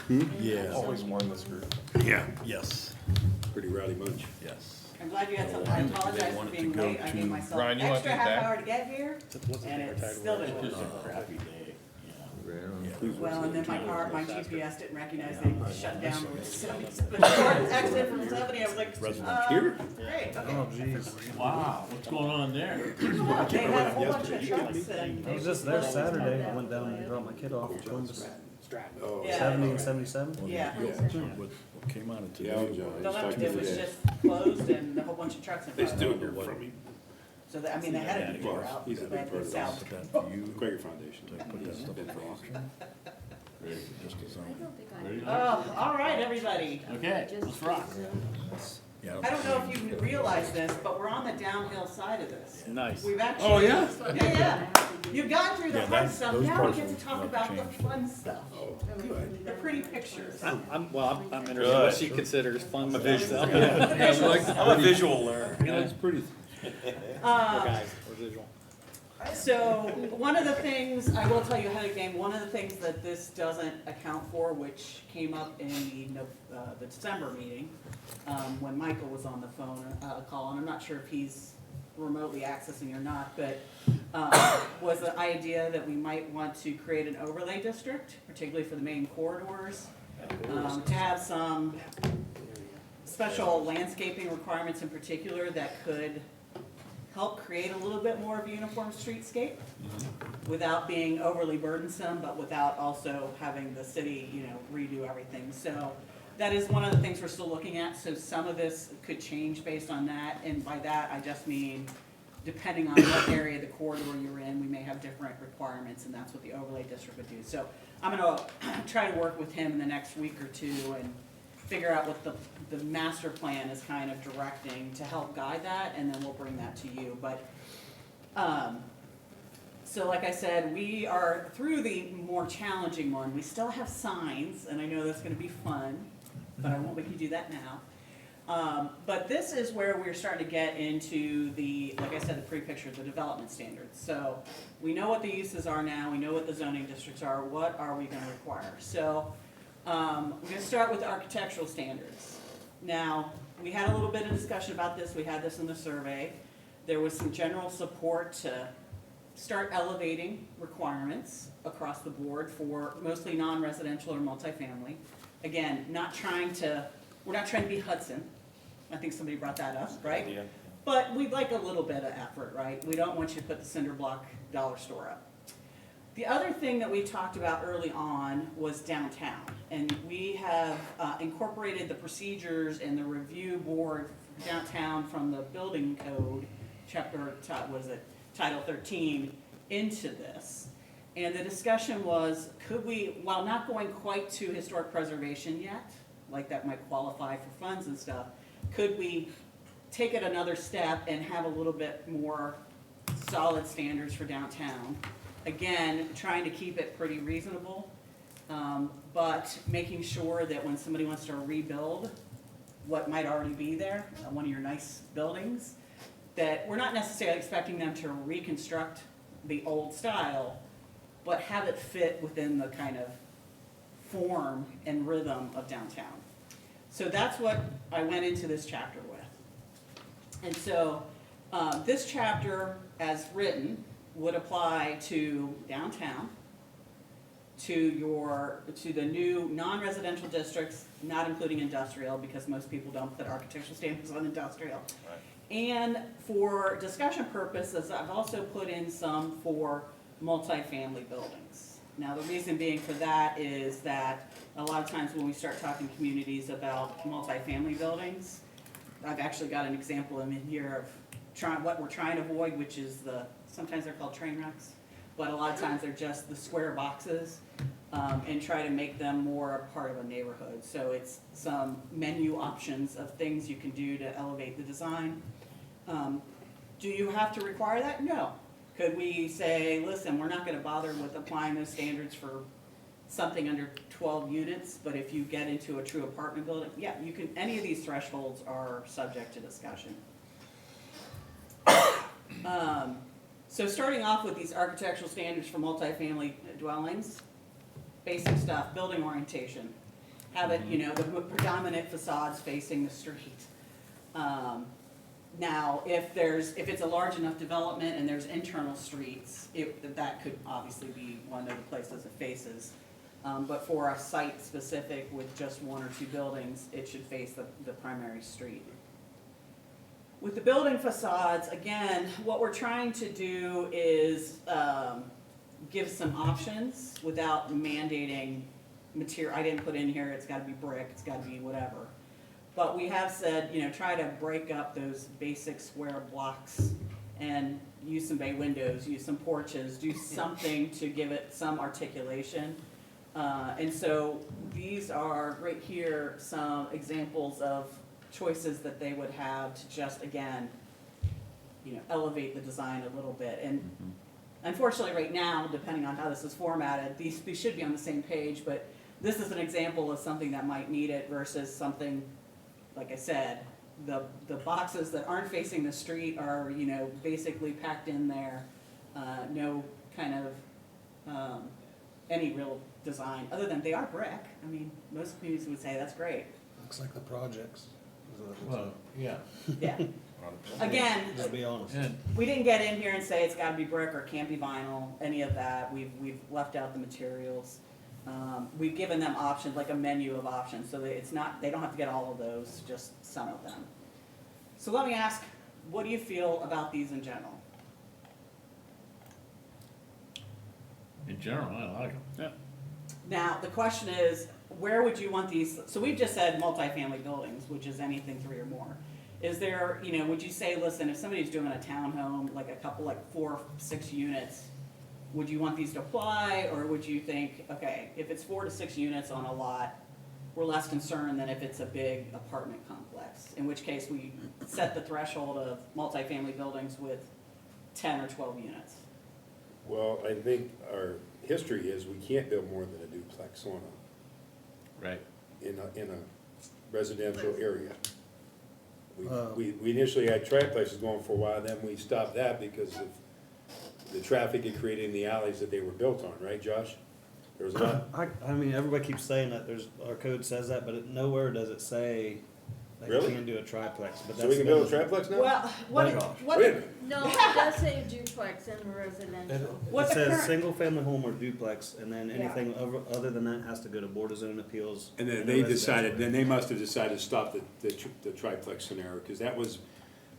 Yeah. Always one this group. Yeah, yes, Pretty rowdy bunch. yes. I'm glad you had some, I apologize for want it to being go late, I gave to- myself Ryan, you want extra these half back? hour to get here, and it still didn't It's work. just a crappy day, Well, and then my car, my GPS didn't recognize they shut down Route 70, but the short exit from 70, I was like, Here? great, okay. Oh, jeez. Wow, what's going on there? They had a whole bunch of trucks and. I was just there Saturday. I went down and dropped my kid off at Columbus. Oh, Yeah. 70 and 77. Yeah. What came out of yeah, today. John, No, he's no, talking it was today. just closed and a whole bunch of trucks in They front still of them. hear from him. So that, I mean, they had a detour out, He's a so big that part was of south. Put that for you, Quaker Foundation. to put that stuff Been in for the long. auction, just as Ready to go? Oh, all right, everybody. Okay, let's rock. yeah. I don't know if you realize this, but we're on the downhill side of this. Nice. We've actually. Oh, yeah? Yeah. You've gotten through the Yeah, hard that- stuff, those now we parts get to will talk not about the change. fun stuff. Oh, good. The pretty pictures. I'm interested in what she considers fun stuff. I'm a visual learner. Yeah, it's pretty, Guys, we're visual. So, one of the things, I will tell you ahead of game, one of the things that this doesn't account for, which came up in the December meeting, when Michael was on the phone, call, and I'm not sure if he's remotely accessing or not, but, was the idea that we might want to create an overlay district, particularly for the main corridors, to have some special landscaping requirements in particular that could help create a little bit more of a uniform streetscape without being overly burdensome, but without also having the city, redo everything. So that is one of the things we're still looking at. So some of this could change based on that. And by that, I just mean, depending on what area of the corridor you're in, we may have different requirements, and that's what the overlay district would do. So I'm gonna try to work with him in the next week or two and figure out what the master plan is kind of directing to help guide that, and then we'll bring that to you. But, so like I said, we are through the more challenging one. We still have signs, and I know that's gonna be fun, but I won't make you do that now. But this is where we're starting to get into the, like I said, the pre-picture, the development standards. So we know what the uses are now, we know what the zoning districts are, what are we gonna require? So, we're gonna start with the architectural standards. Now, we had a little bit of discussion about this, we had this in the survey. There was some general support to start elevating requirements across the board for mostly non-residential or multifamily. Again, we're not trying to be Hudson. I think somebody brought that up, right? Yeah. But we'd like a little bit of effort, right? We don't want you to put the cinder block dollar store up. The other thing that we talked about early on was downtown. And we have incorporated the procedures and the review board for downtown from the building code, Title 13, into this. And the discussion was, could we, while not going quite to historic preservation yet, like that might qualify for funds and stuff, could we take it another step and have a little bit more solid standards for downtown? Again, trying to keep it pretty reasonable, but making sure that when somebody wants to rebuild what might already be there, one of your nice buildings, that we're not necessarily expecting them to reconstruct the old style, but have it fit within the kind of form and rhythm of downtown. So that's what I went into this chapter with. And so this chapter, as written, would apply to downtown, to the new non-residential districts, not including industrial, because most people don't put architectural standards on industrial. Right. And for discussion purposes, I've also put in some for multifamily buildings. Now, the reason being for that is that a lot of times when we start talking communities about multifamily buildings, I've actually got an example in here of what we're trying to avoid, which is sometimes they're called train wrecks, but a lot of times they're just the square boxes, and try to make them more a part of a neighborhood. So it's some menu options of things you can do to elevate the design. Do you have to require that? No. Could we say, listen, we're not gonna bother with applying those standards for something under 12 units, but if you get into a true apartment building, yeah, you can, any of these thresholds are subject to discussion. So starting off with these architectural standards for multifamily dwellings, basic stuff, building orientation. have it, you know, the predominant facades facing the street. Now, if it's a large enough development and there's internal streets, that could obviously be one of the places it faces. But for a site specific with just one or two buildings, it should face the primary street. With the building facades, again, what we're trying to do is give some options without mandating material. I didn't put in here, it's gotta be brick, it's gotta be whatever. But we have said, you know, try to break up those basic square blocks and use some bay windows, use some porches, do something to give it some articulation. And so these are, right here, some examples of choices that they would have to just, again, you know, elevate the design a little bit. And unfortunately, right now, depending on how this is formatted, these should be on the same page, but this is an example of something that might need it versus something, like I said, the boxes that aren't facing the street are, you know, basically packed in there. No kind of, any real design, other than they are brick. I mean, most communities would say that's great. Looks like the projects. is what it looks Well, yeah. Yeah. Again, Just be honest. And we didn't get in here and say it's gotta be brick or can't be vinyl, any of that. We've left out the materials. We've given them options, like a menu of options, so that it's not, they don't have to get all of those, just some of them. So let me ask, what do you feel about these in general? in general, I like them. Now, the question is, where would you want these, so we've just said multifamily buildings, which is anything 3 or more. Is there, you know, would you say, listen, if somebody's doing a townhome, like a couple, like 4 or 6 units, would you want these to apply, or would you think, okay, if it's 4 to 6 units on a lot, we're less concerned than if it's a big apartment complex, in which case we set the threshold of multifamily buildings with 10 or 12 units? Well, I think our history is we can't build more than a duplex on Right. in a residential area. We initially had triplexes going for a while, then we stopped that because of the traffic it created in the alleys that they were built on, right, Josh? There was a lot, I mean, everybody keeps saying that our code says that, but nowhere does it say that you Really? can do a triplex, but that's. so we can build a triplex now? Well, what, Oh, what, Wait a minute, No, it does say duplex in residential. what It the says current, single family home or duplex, and then Yeah. anything other than that has to go to Board of Zone Appeals. and then in a they residential decided, area. then they must have decided to stop the triplex scenario, because that was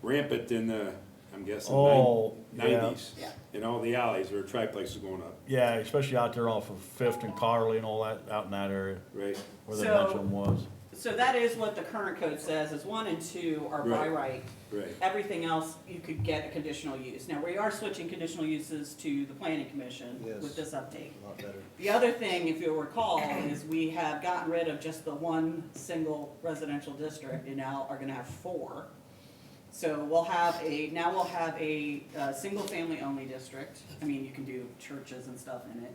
rampant in the, I'm guessing, Oh, yeah. 90s. Yeah. In all the alleys where triplexes going up, Yeah, especially out there off of Fifth and Carly and all that, out in that area right? where the So- bunch of them was. so that is what the current code says, is 1 and 2 are by Right. right. Right. Everything else, you could get a conditional use. Now, we are switching conditional uses to the planning commission Yes. with this update. A lot better. The other thing, if you'll recall, is we have gotten rid of just the one single residential district, and now are gonna have 4. So we'll have a single family only district. I mean, you can do churches and stuff in it,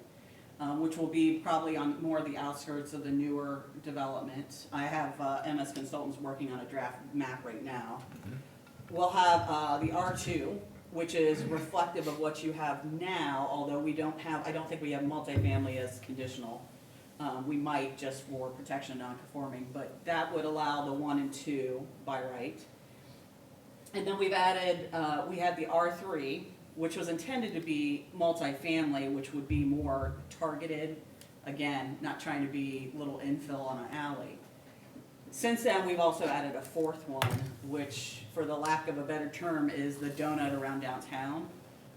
which will be probably on more of the outskirts of the newer development. I have MS Consultants working on a draft map right now. We'll have the R2, which is reflective of what you have now, although we don't have, I don't think we have multifamily as conditional. We might just for protection non-conforming, but that would allow the 1 and 2 by right. And then we've added, we had the R3, which was intended to be multifamily, which would be more targeted. Again, not trying to be little infill on an alley. Since then, we've also added a 4th one, which, for the lack of a better term, is the donut around downtown,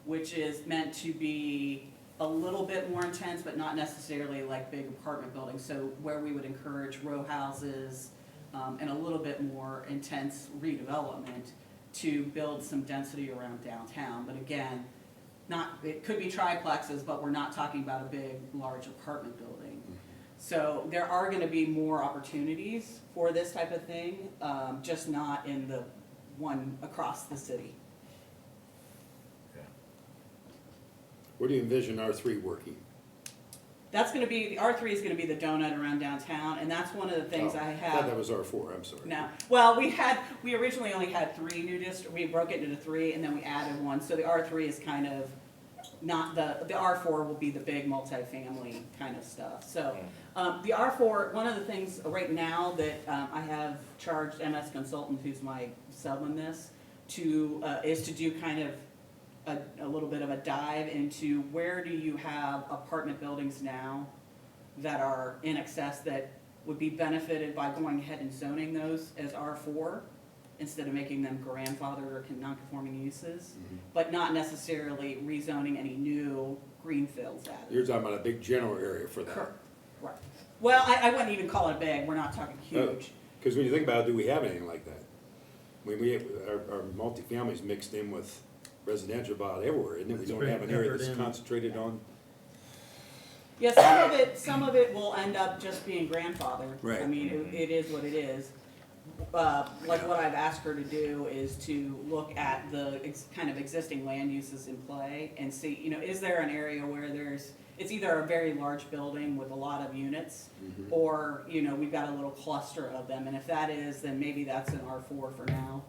which is meant to be a little bit more intense, but not necessarily like big apartment buildings. So where we would encourage row houses and a little bit more intense redevelopment to build some density around downtown. But again, it could be triplexes, but we're not talking about a big, large apartment building. So there are gonna be more opportunities for this type of thing, just not in the one across the city. Where do you envision R3 working? That's gonna be, the R3 is gonna be the donut around downtown, and that's one of the things Oh, I I have. thought that was R4, I'm sorry. No, well, we originally only had 3 new districts, we broke it into 3, and then we added 1, so the R3 is kind of not the R4 will be the big multifamily kind of stuff. So, the R4, one of the things right now that, I have charged MS Consultant, who's my sub on this, is to do kind of a little bit of a dive into where do you have apartment buildings now that are in excess that would be benefited by going ahead and zoning those as R4 instead of making them grandfathered or non-conforming uses, but not necessarily rezoning any new greenfields added. You're talking about a big general area for that. Correct. Right. Well, I wouldn't even call it big, we're not talking huge. Because when you think about it, do we have anything like that? Our multifamilies mixed in with residential about everywhere, isn't it? We It's don't pretty have an area peppered that's in. concentrated on. Yeah, some of it will end up just being grandfathered. Right. I mean, it is what it is. Like what I've asked her to do is to look at the kind of existing land uses in play and see, is there an area where it's either a very large building with a lot of units, or, we've got a little cluster of them, and if that is, then maybe that's an R4 for now.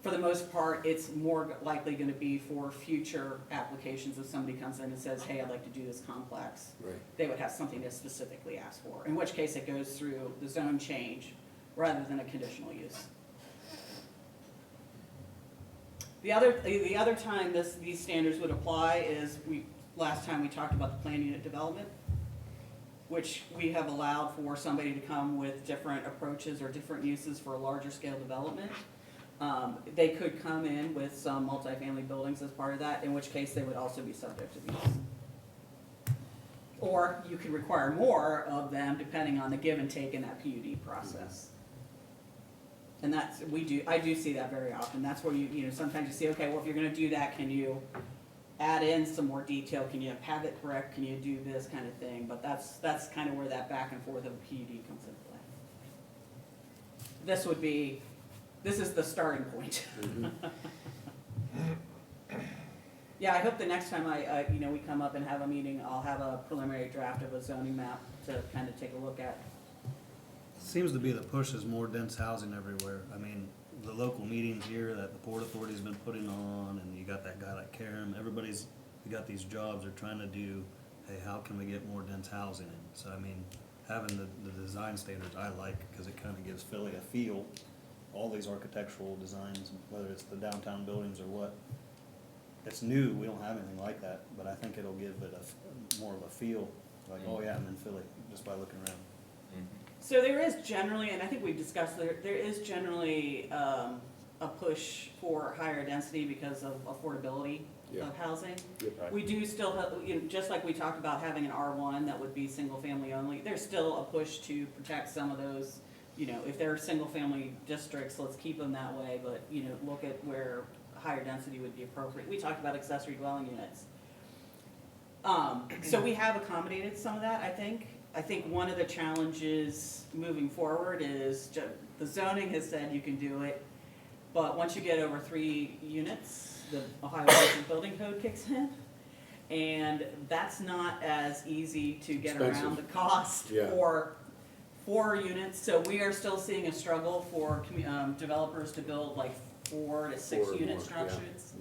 For the most part, it's more likely gonna be for future applications if somebody comes in and says, hey, I'd like to do this complex. Right. They would have something to specifically ask for, in which case it goes through the zone change rather than a conditional use. The other time these standards would apply is last time we talked about the plan unit development, which we have allowed for somebody to come with different approaches or different uses for a larger scale development. They could come in with some multifamily buildings as part of that, in which case they would also be subject to these. Or you could require more of them depending on the give and take in that PUD process. And I do see that very often. That's where sometimes you see, okay, well, if you're gonna do that, can you add in some more detail? Can you have it correct? Can you do this kind of thing? But that's kind of where that back and forth of a PUD comes into play. This is the starting point. Yeah, I hope the next time we come up and have a meeting, I'll have a preliminary draft of a zoning map to kind of take a look at. Seems to be the push is more dense housing everywhere. I mean, the local meetings here that the Port Authority's been putting on, and you got that guy like Karam, we got these jobs, they're trying to do, hey, how can we get more dense housing in? So, I mean, having the design standards I like, because it kind of gives Philly a feel. All these architectural designs, whether it's the downtown buildings or what, it's new, we don't have anything like that, but I think it'll give it more of a feel, like, oh yeah, I'm in Philly, just by looking around. So there is generally, and I think we've discussed, there is generally a push for higher density because of affordability of housing. Yep. We do still have, just like we talked about having an R1 that would be single family only, there's still a push to protect some of those. If they're single family districts, let's keep them that way, but, look at where higher density would be appropriate. We talked about accessory dwelling units. So we have accommodated some of that, I think. I think one of the challenges moving forward is the zoning has said you can do it, but once you get over 3 units, the Ohio Basic Building Code kicks in. And that's not as easy to get around the cost for 4 units. So we are still seeing a struggle for developers to build like 4 to 6 unit structures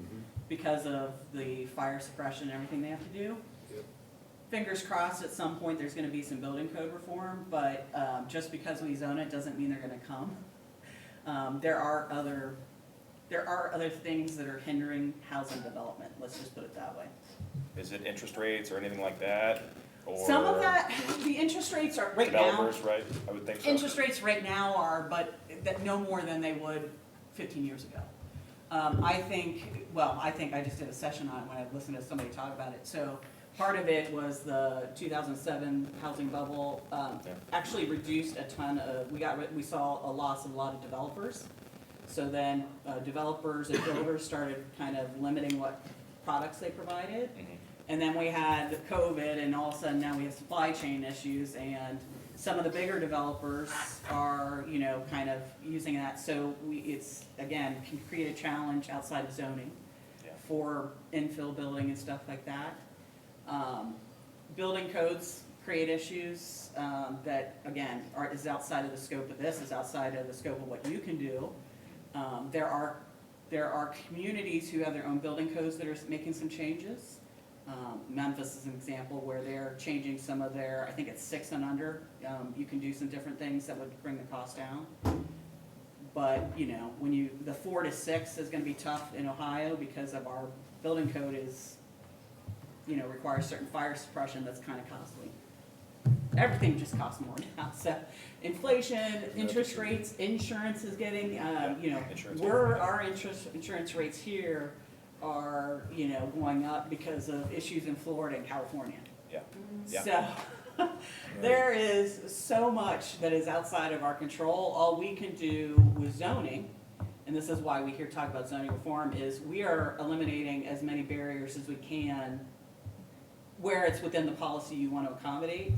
because of the fire suppression and everything they have to do. Fingers crossed at some point there's gonna be some building code reform, but just because we zone it doesn't mean they're gonna come. There are other things that are hindering housing development, let's just put it that way. Is it interest rates or anything like that? Or Some of that, the interest rates are right now. developers, right? I would think so. Interest rates right now are, but that no more than they would 15 years ago. I think I just did a session on it when I listened to somebody talk about it. So part of it was the 2007 housing bubble actually reduced a ton of, we saw a loss of a lot of developers. So then developers and builders started kind of limiting what products they provided. And then we had COVID, and all of a sudden now we have supply chain issues, and some of the bigger developers are, kind of using that. So it's, again, can create a challenge outside of zoning for infill building and stuff like that. Building codes create issues that, again, is outside of the scope of this, is outside of the scope of what you can do. There are communities who have their own building codes that are making some changes. Memphis is an example where they're changing some of their, I think it's 6 and under. You can do some different things that would bring the cost down. But, you know, the 4 to 6 is gonna be tough in Ohio because of our building code is, you know, requires certain fire suppression that's kind of costly. Everything just costs more now, so inflation, interest rates, insurance is getting, you know, Insurance. our insurance rates here are, you know, going up because of issues in Florida and California. Yeah, yeah. So, there is so much that is outside of our control. All we can do with zoning, and this is why we here talk about zoning reform, is we are eliminating as many barriers as we can where it's within the policy you want to accommodate,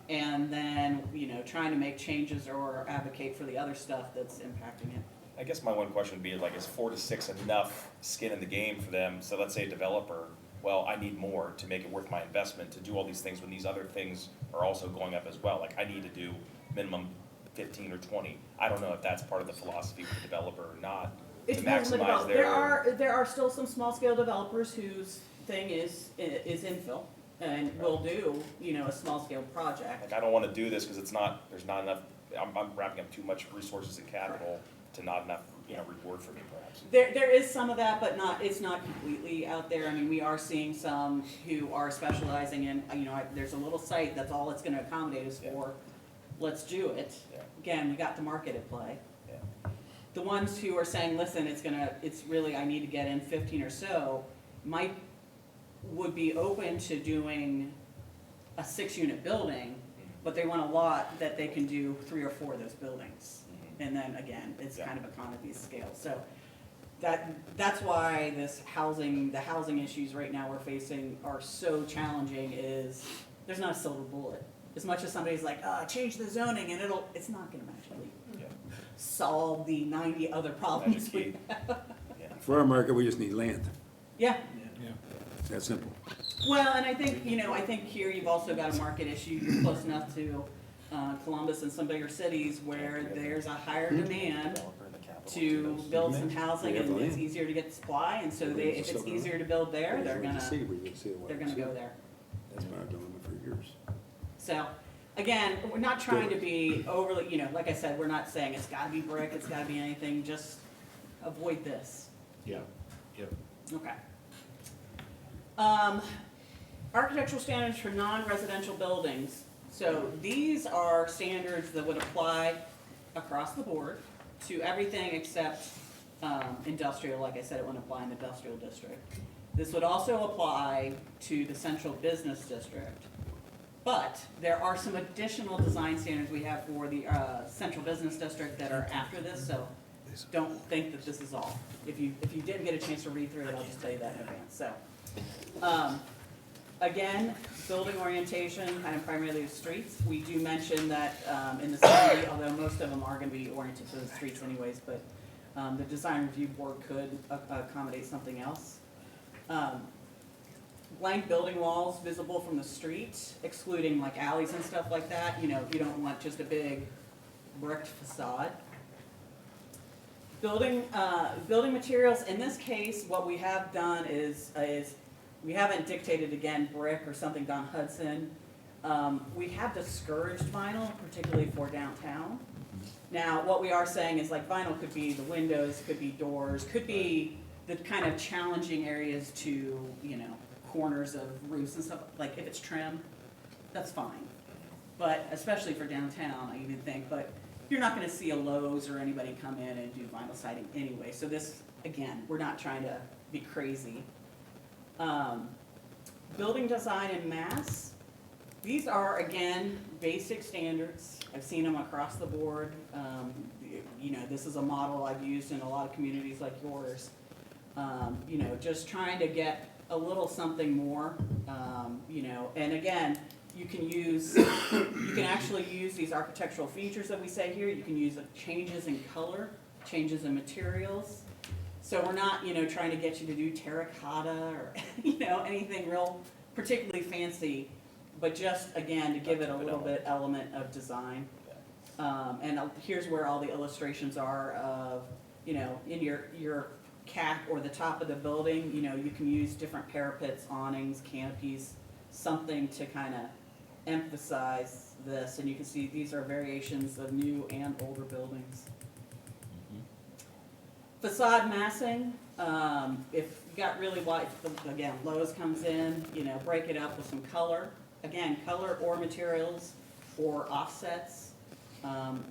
and then, you know, trying to make changes or advocate for the other stuff that's impacting it. I guess my one question would be like, is 4 to 6 enough skin in the game for them? So let's say a developer, well, I need more to make it worth my investment to do all these things when these other things are also going up as well. Like I need to do minimum 15 or 20. I don't know if that's part of the philosophy with the developer or not, to It depends on the maximize developer. their. There are still some small scale developers whose thing is infill and will do, you know, a small scale project. Like I don't wanna do this because it's not, there's not enough, I'm wrapping up too much resources and capital to not enough, you know, reward for me perhaps. There is some of that, but it's not completely out there. I mean, we are seeing some who are specializing in, you know, there's a little site that's all it's gonna accommodate us for. Let's do it. Yeah. Again, we got the market at play. Yeah. The ones who are saying, listen, it's really, I need to get in 15 or so, would be open to doing a 6-unit building, but they want a lot that they can do 3 or 4 of those buildings. And then again, it's kind of economies of scale. So that's why the housing issues right now we're facing are so challenging, is there's not a silver bullet. As much as somebody's like, change the zoning and it's not gonna magically Yeah. solve the 90 other problems we Magic have. Yeah. For our market, we just need land. Yeah, It's that simple. well, and I think, you know, I think here you've also got a market issue. You're close enough to Columbus and some bigger cities where there's a higher demand Developer in the capital to those. build some housing, We have and the it's land. easier to get supply, and so if it's easier to build there, they're gonna go there. That's been our dilemma for years. So, again, we're not trying to be overly, you know, like I said, we're not saying it's gotta be brick, it's gotta be anything, just avoid this. Yeah, yep. Okay. Architectural standards for non-residential buildings. So these are standards that would apply across the board to everything except industrial. Like I said, it wouldn't apply in the industrial district. This would also apply to the central business district. But there are some additional design standards we have for the central business district that are after this, so don't think that this is all. If you didn't get a chance to read through it, I'll just tell you that in advance. So, again, building orientation, kind of primarily the streets. We do mention that in the city, although most of them are gonna be oriented to the streets anyways, but the design review board could accommodate something else. Blank building walls visible from the street, excluding like alleys and stuff like that. You know, you don't want just a big bricked facade. Building materials, in this case, what we have done is we haven't dictated again brick or something Don Hudson. We have discouraged vinyl, particularly for downtown. Now, what we are saying is like vinyl could be the windows, could be doors, could be the kind of challenging areas to, you know, corners of roofs and stuff. Like if it's trim, that's fine. But especially for downtown, I even think, but you're not gonna see a Lowe's or anybody come in and do vinyl siding anyway. So this, again, we're not trying to be crazy. Building design in mass. These are, again, basic standards. I've seen them across the board. You know, this is a model I've used in a lot of communities like yours. You know, just trying to get a little something more, you know, and again, you can actually use these architectural features that we say here. You can use changes in color, changes in materials. So we're not, you know, trying to get you to do terracotta or, you know, anything real particularly fancy, but just, again, to give it a little bit element of design. And here's where all the illustrations are of, you know, in your cap or the top of the building, you know, you can use different parapets, awnings, canopies, something to kind of emphasize this. And you can see these are variations of new and older buildings. Facade massing, if you got really white, again, Lowe's comes in, you know, break it up with some color. Again, color or materials or offsets.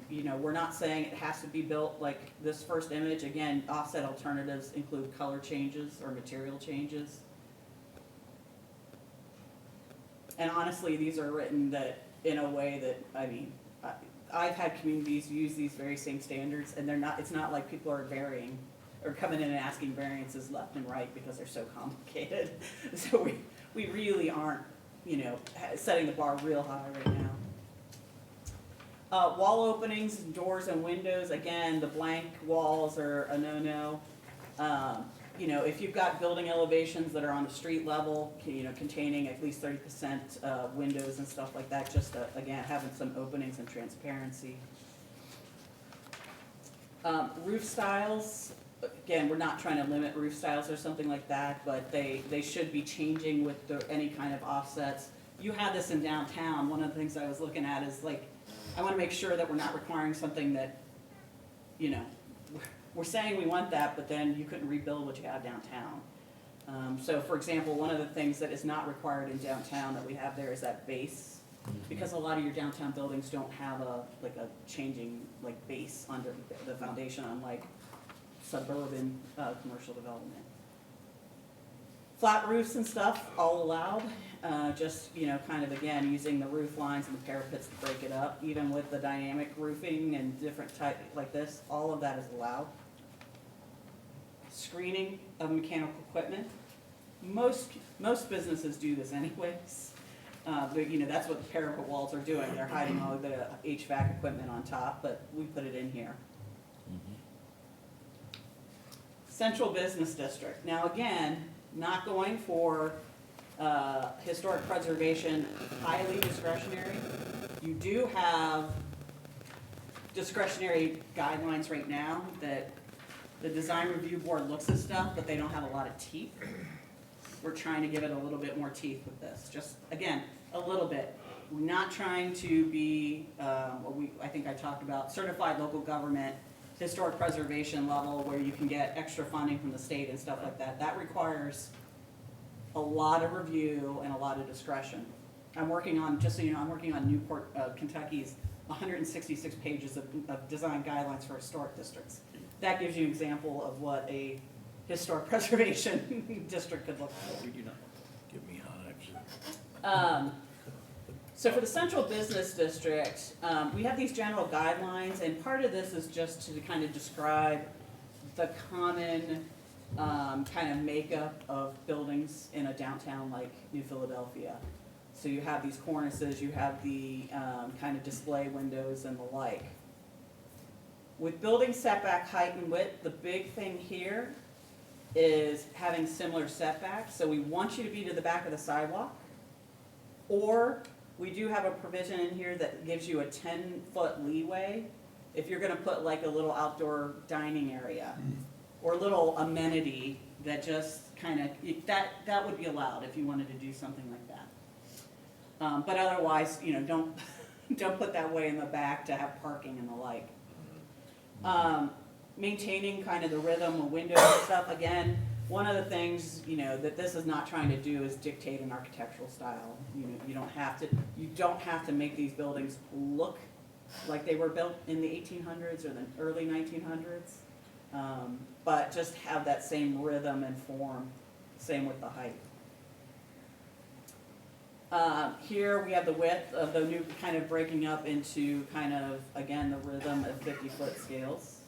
You know, we're not saying it has to be built like this first image. Again, offset alternatives include color changes or material changes. And honestly, these are written that in a way that, I mean, I've had communities use these very same standards, and they're not, it's not like people are varying or coming in and asking variances left and right because they're so complicated. So we really aren't, you know, setting the bar real high right now. Wall openings, doors and windows, again, the blank walls are a no-no. You know, if you've got building elevations that are on the street level, you know, containing at least 30% windows and stuff like that, just again, having some openings and transparency. Roof styles, again, we're not trying to limit roof styles or something like that, but they should be changing with any kind of offsets. You have this in downtown. One of the things I was looking at is like, I want to make sure that we're not requiring something that, you know, we're saying we want that, but then you couldn't rebuild what you have downtown. So for example, one of the things that is not required in downtown that we have there is that base, because a lot of your downtown buildings don't have a changing like base under the foundation, unlike suburban commercial development. Flat roofs and stuff, all allowed. Just, you know, kind of again, using the roof lines and the parapets to break it up, even with the dynamic roofing and different type like this, all of that is allowed. Screening of mechanical equipment. Most businesses do this anyways. But, you know, that's what the parapet walls are doing. They're hiding all the HVAC equipment on top, but we put it in here. Central Business District. Now again, not going for historic preservation, highly discretionary. You do have discretionary guidelines right now that the design review board looks at stuff, but they don't have a lot of teeth. We're trying to give it a little bit more teeth with this. Just, again, a little bit. We're not trying to be, I think I talked about, certified local government, historic preservation level where you can get extra funding from the state and stuff like that. That requires a lot of review and a lot of discretion. I'm working on, just so you know, I'm working on Newport, Kentucky's 166 pages of design guidelines for historic districts. That gives you an example of what a historic preservation district could look like. Give me hives. So for the Central Business District, we have these general guidelines, and part of this is just to kind of describe the common kind of makeup of buildings in a downtown like New Philadelphia. So you have these cornices, you have the kind of display windows and the like. With building setback height and width, the big thing here is having similar setbacks. So we want you to be to the back of the sidewalk, or we do have a provision in here that gives you a 10-foot leeway if you're gonna put like a little outdoor dining area or a little amenity that just kind of, that would be allowed if you wanted to do something like that. But otherwise, you know, don't put that way in the back to have parking and the like. Maintaining kind of the rhythm of windows and stuff. Again, one of the things, you know, that this is not trying to do is dictate an architectural style. You know, you don't have to make these buildings look like they were built in the 1800s or the early 1900s, but just have that same rhythm and form. Same with the height. Here we have the width of the new kind of breaking up into kind of, again, the rhythm of 50-foot scales.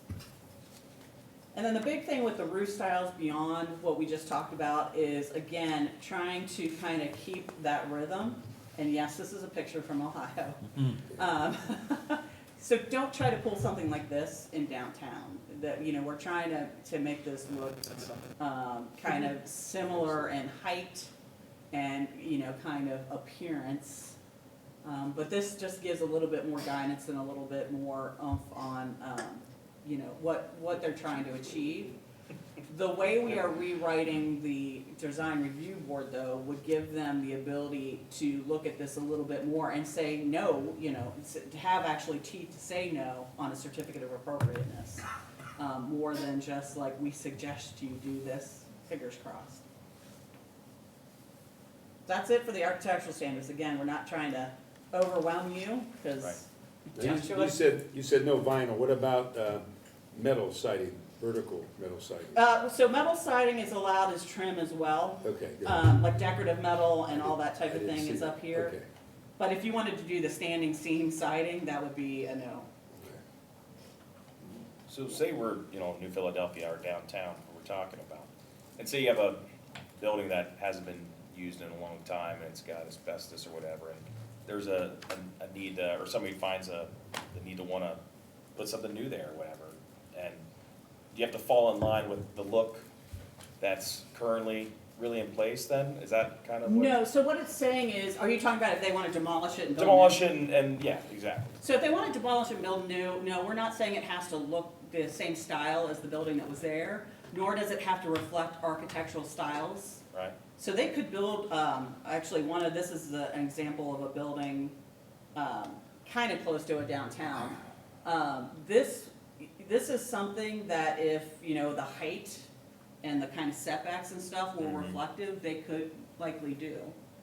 And then the big thing with the roof styles beyond what we just talked about is, again, trying to kind of keep that rhythm. And yes, this is a picture from Ohio. So don't try to pull something like this in downtown. That, you know, we're trying to make this look kind of similar in height and, you know, kind of appearance. But this just gives a little bit more guidance and a little bit more oomph on, you know, what they're trying to achieve. The way we are rewriting the design review board, though, would give them the ability to look at this a little bit more and say no, you know, to have actually teeth to say no on a certificate of appropriateness. More than just like, we suggest you do this, fingers crossed. That's it for the architectural standards. Again, we're not trying to overwhelm you, because You said no vinyl, what about, metal siding, vertical metal siding? so metal siding is allowed as trim as well. Okay, good. Like decorative metal and all that type I of didn't thing see is that. up here. Okay, But if you wanted to do the standing seam siding, that would be a no. okay. So say we're, you know, New Philadelphia or downtown, what we're talking about, and say you have a building that hasn't been used in a long time, and it's got asbestos or whatever, and there's a need, or somebody finds the need to wanna put something new there or whatever, and do you have to fall in line with the look that's currently really in place then? Is that kind of what? No, so what it's saying is, are you talking about if they want to demolish it and build new? Demolish it and, yeah, exactly. So if they want to demolish and build new, no, we're not saying it has to look the same style as the building that was there, nor does it have to reflect architectural styles. Right? So they could build, actually, this is an example of a building, kind of close to a downtown. This is something that if, you know, the height and the kind of setbacks and stuff were reflective, they could likely do.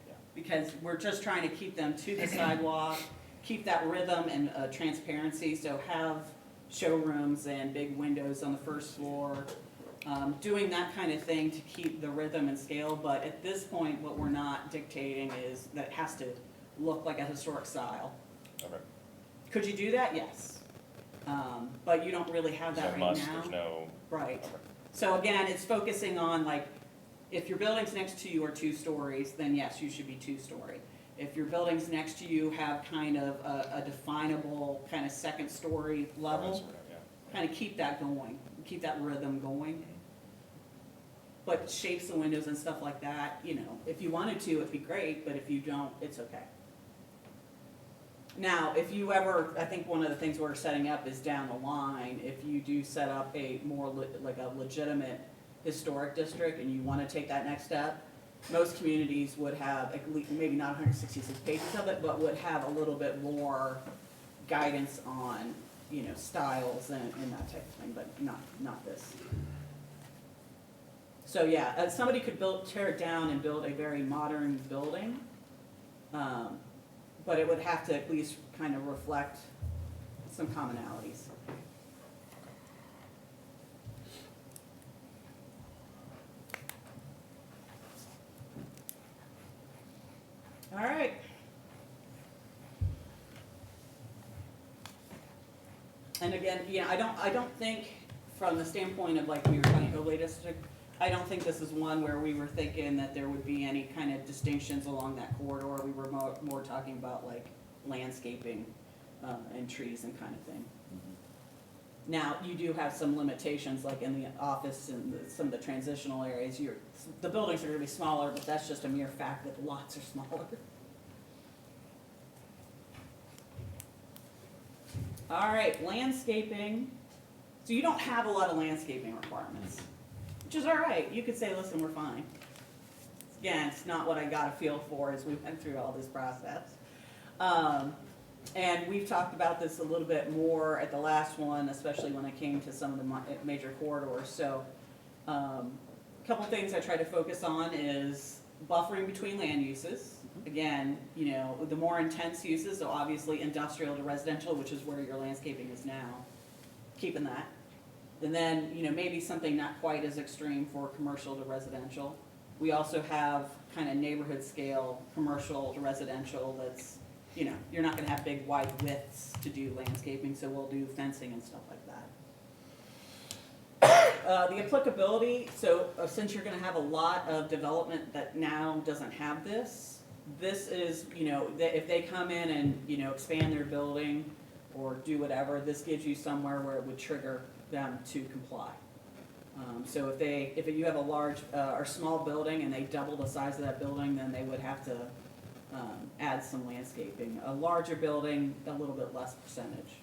Yeah. Because we're just trying to keep them to the sidewalk, keep that rhythm and transparency, so have showrooms and big windows on the first floor, doing that kind of thing to keep the rhythm and scale. But at this point, what we're not dictating is that it has to look like a historic style. Okay. Could you do that? Yes. But you don't really have There's that no right must, now. there's no, Right. okay. So again, it's focusing on like, if your buildings next to you are 2 stories, then yes, you should be 2-story. If your buildings next to you have kind of a definable kind of second story level, Yeah. kind of keep that going, keep that rhythm going. But shapes the windows and stuff like that, you know, if you wanted to, it'd be great, but if you don't, it's okay. Now, if you ever, I think one of the things we're setting up is down the line, if you do set up a more like a legitimate historic district and you want to take that next step, most communities would have, at least, maybe not 166 pages of it, but would have a little bit more guidance on, you know, styles and that type of thing, but not this. So yeah, somebody could tear it down and build a very modern building, but it would have to at least kind of reflect some commonalities. All right. And again, yeah, I don't think from the standpoint of like we were talking overlay district, I don't think this is one where we were thinking that there would be any kind of distinctions along that corridor. We were more talking about like landscaping and trees and kind of thing. Now, you do have some limitations, like in the office and some of the transitional areas. The buildings are gonna be smaller, but that's just a mere fact that the lots are smaller. All right, landscaping. So you don't have a lot of landscaping requirements, which is all right. You could say, listen, we're fine. Again, it's not what I got a feel for as we went through all this process. And we've talked about this a little bit more at the last one, especially when it came to some of the major corridors. So a couple things I try to focus on is buffering between land uses. Again, you know, the more intense uses, so obviously industrial to residential, which is where your landscaping is now, keeping that. And then, you know, maybe something not quite as extreme for commercial to residential. We also have kind of neighborhood scale, commercial to residential that's, you know, you're not gonna have big wide widths to do landscaping, so we'll do fencing and stuff like that. The applicability, so since you're gonna have a lot of development that now doesn't have this is, you know, if they come in and, you know, expand their building or do whatever, this gives you somewhere where it would trigger them to comply. So if you have a large or small building and they double the size of that building, then they would have to add some landscaping. A larger building, a little bit less percentage.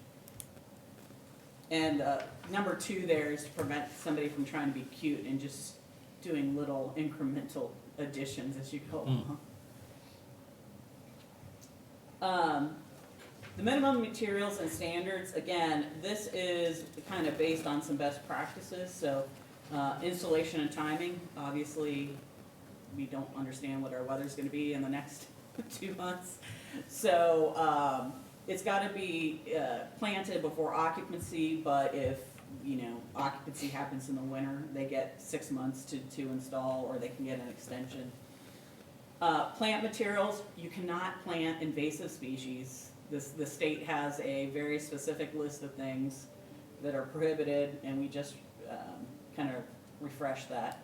And number two there is to prevent somebody from trying to be cute and just doing little incremental additions as you go along. The minimum materials and standards, again, this is kind of based on some best practices, so installation and timing, obviously, we don't understand what our weather's gonna be in the next 2 months. So, it's gotta be planted before occupancy, but if, occupancy happens in the winter, they get 6 months to install, or they can get an extension. Plant materials, you cannot plant invasive species. The state has a very specific list of things that are prohibited, and we just kind of refresh that.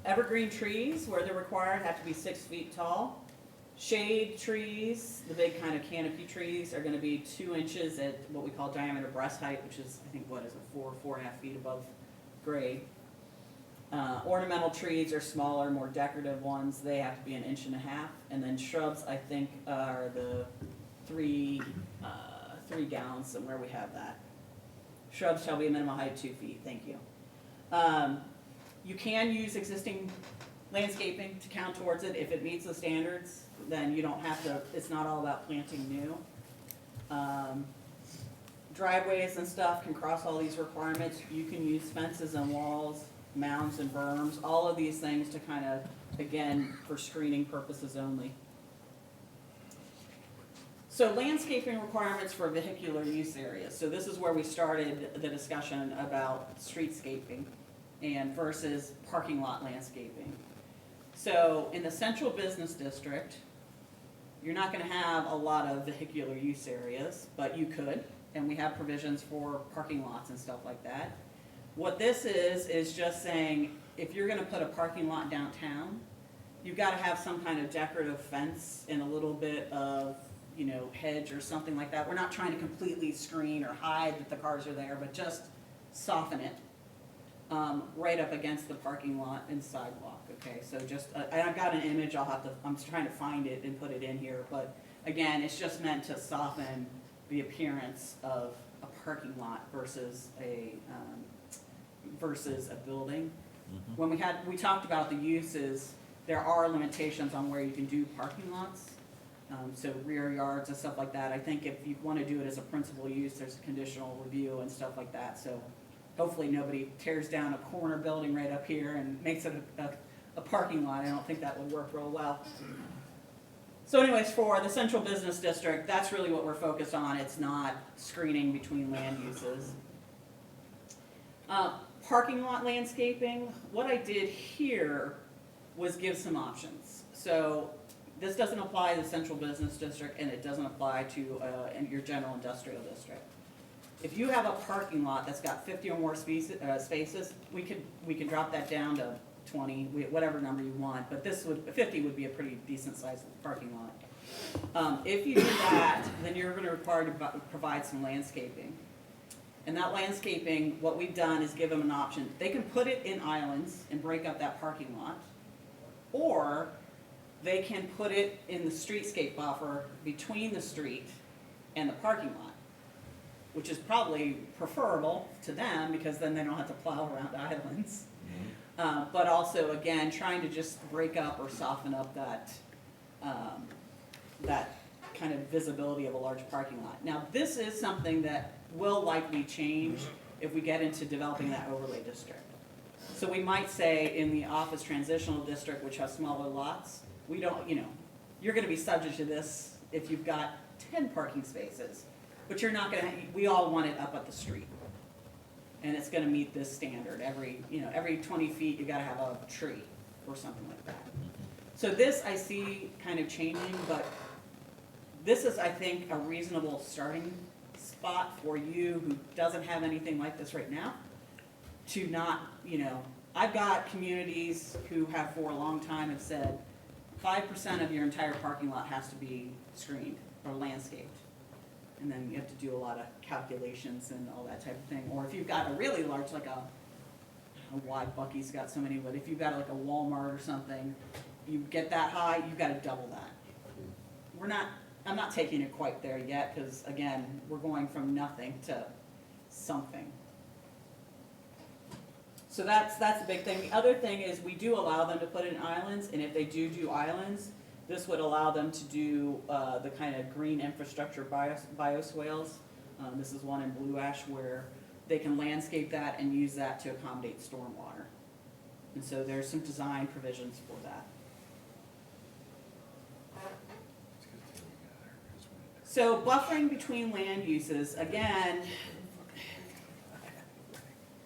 Evergreen trees, where they're required, have to be 6 feet tall. Shade trees, the big kind of canopy trees, are gonna be 2 inches at what we call diameter breast height, which is, I think, 4.5 feet above grade. Ornamental trees are smaller, more decorative ones, they have to be 1.5 inches. And then shrubs, I think, are the 3 gallons, and where we have that. Shrubs shall be a minimum height of 2 feet, thank you. You can use existing landscaping to count towards it. If it meets the standards, then you don't have to, it's not all about planting new. Driveways and stuff can cross all these requirements. You can use fences and walls, mounds and berms, all of these things to kind of, again, for screening purposes only. So landscaping requirements for vehicular use areas. So this is where we started the discussion about streetscaping and versus parking lot landscaping. So in the central business district, you're not gonna have a lot of vehicular use areas, but you could, and we have provisions for parking lots and stuff like that. What this is just saying, if you're gonna put a parking lot downtown, you've gotta have some kind of decorative fence and a little bit of, hedge or something like that. We're not trying to completely screen or hide that the cars are there, but just soften it, right up against the parking lot and sidewalk, okay? So just, I've got an image, I'm trying to find it and put it in here, but again, it's just meant to soften the appearance of a parking lot versus a building. When we talked about the uses, there are limitations on where you can do parking lots. So rear yards and stuff like that. I think if you want to do it as a principal use, there's a conditional review and stuff like that. So hopefully nobody tears down a corner building right up here and makes it a parking lot. I don't think that would work real well. So anyways, for the central business district, that's really what we're focused on. It's not screening between land uses. Parking lot landscaping, what I did here was give some options. So this doesn't apply to the central business district, and it doesn't apply to your general industrial district. If you have a parking lot that's got 50 or more spaces, we can drop that down to 20, whatever number you want, but 50 would be a pretty decent sized parking lot. If you do that, then you're going to require to provide some landscaping. And that landscaping, what we've done is give them an option. They can put it in islands and break up that parking lot, or they can put it in the streetscape buffer between the street and the parking lot, which is probably preferable to them because then they don't have to plow around islands. But also, again, trying to just break up or soften up that kind of visibility of a large parking lot. Now, this is something that will likely change if we get into developing that overlay district. So we might say in the office transitional district, which has smaller lots, we don't, you're gonna be subject to this if you've got 10 parking spaces, but you're not gonna, we all want it up at the street. And it's gonna meet this standard. Every 20 feet, you gotta have a tree or something like that. So this I see kind of changing, but this is, I think, a reasonable starting spot for you who doesn't have anything like this right now, to not, I've got communities who have for a long time have said 5% of your entire parking lot has to be screened or landscaped. And then you have to do a lot of calculations and all that type of thing. Or if you've got a really large, like why Bucky's got so many, but if you've got like a Walmart or something, you get that high, you've got to double that. We're not I'm not taking it quite there yet, because again, we're going from nothing to something. So that's the big thing. The other thing is we do allow them to put in islands, and if they do islands, this would allow them to do the kind of green infrastructure bioswales. This is one in Blue Ash where they can landscape that and use that to accommodate stormwater. And so there's some design provisions for that. So buffering between land uses, again,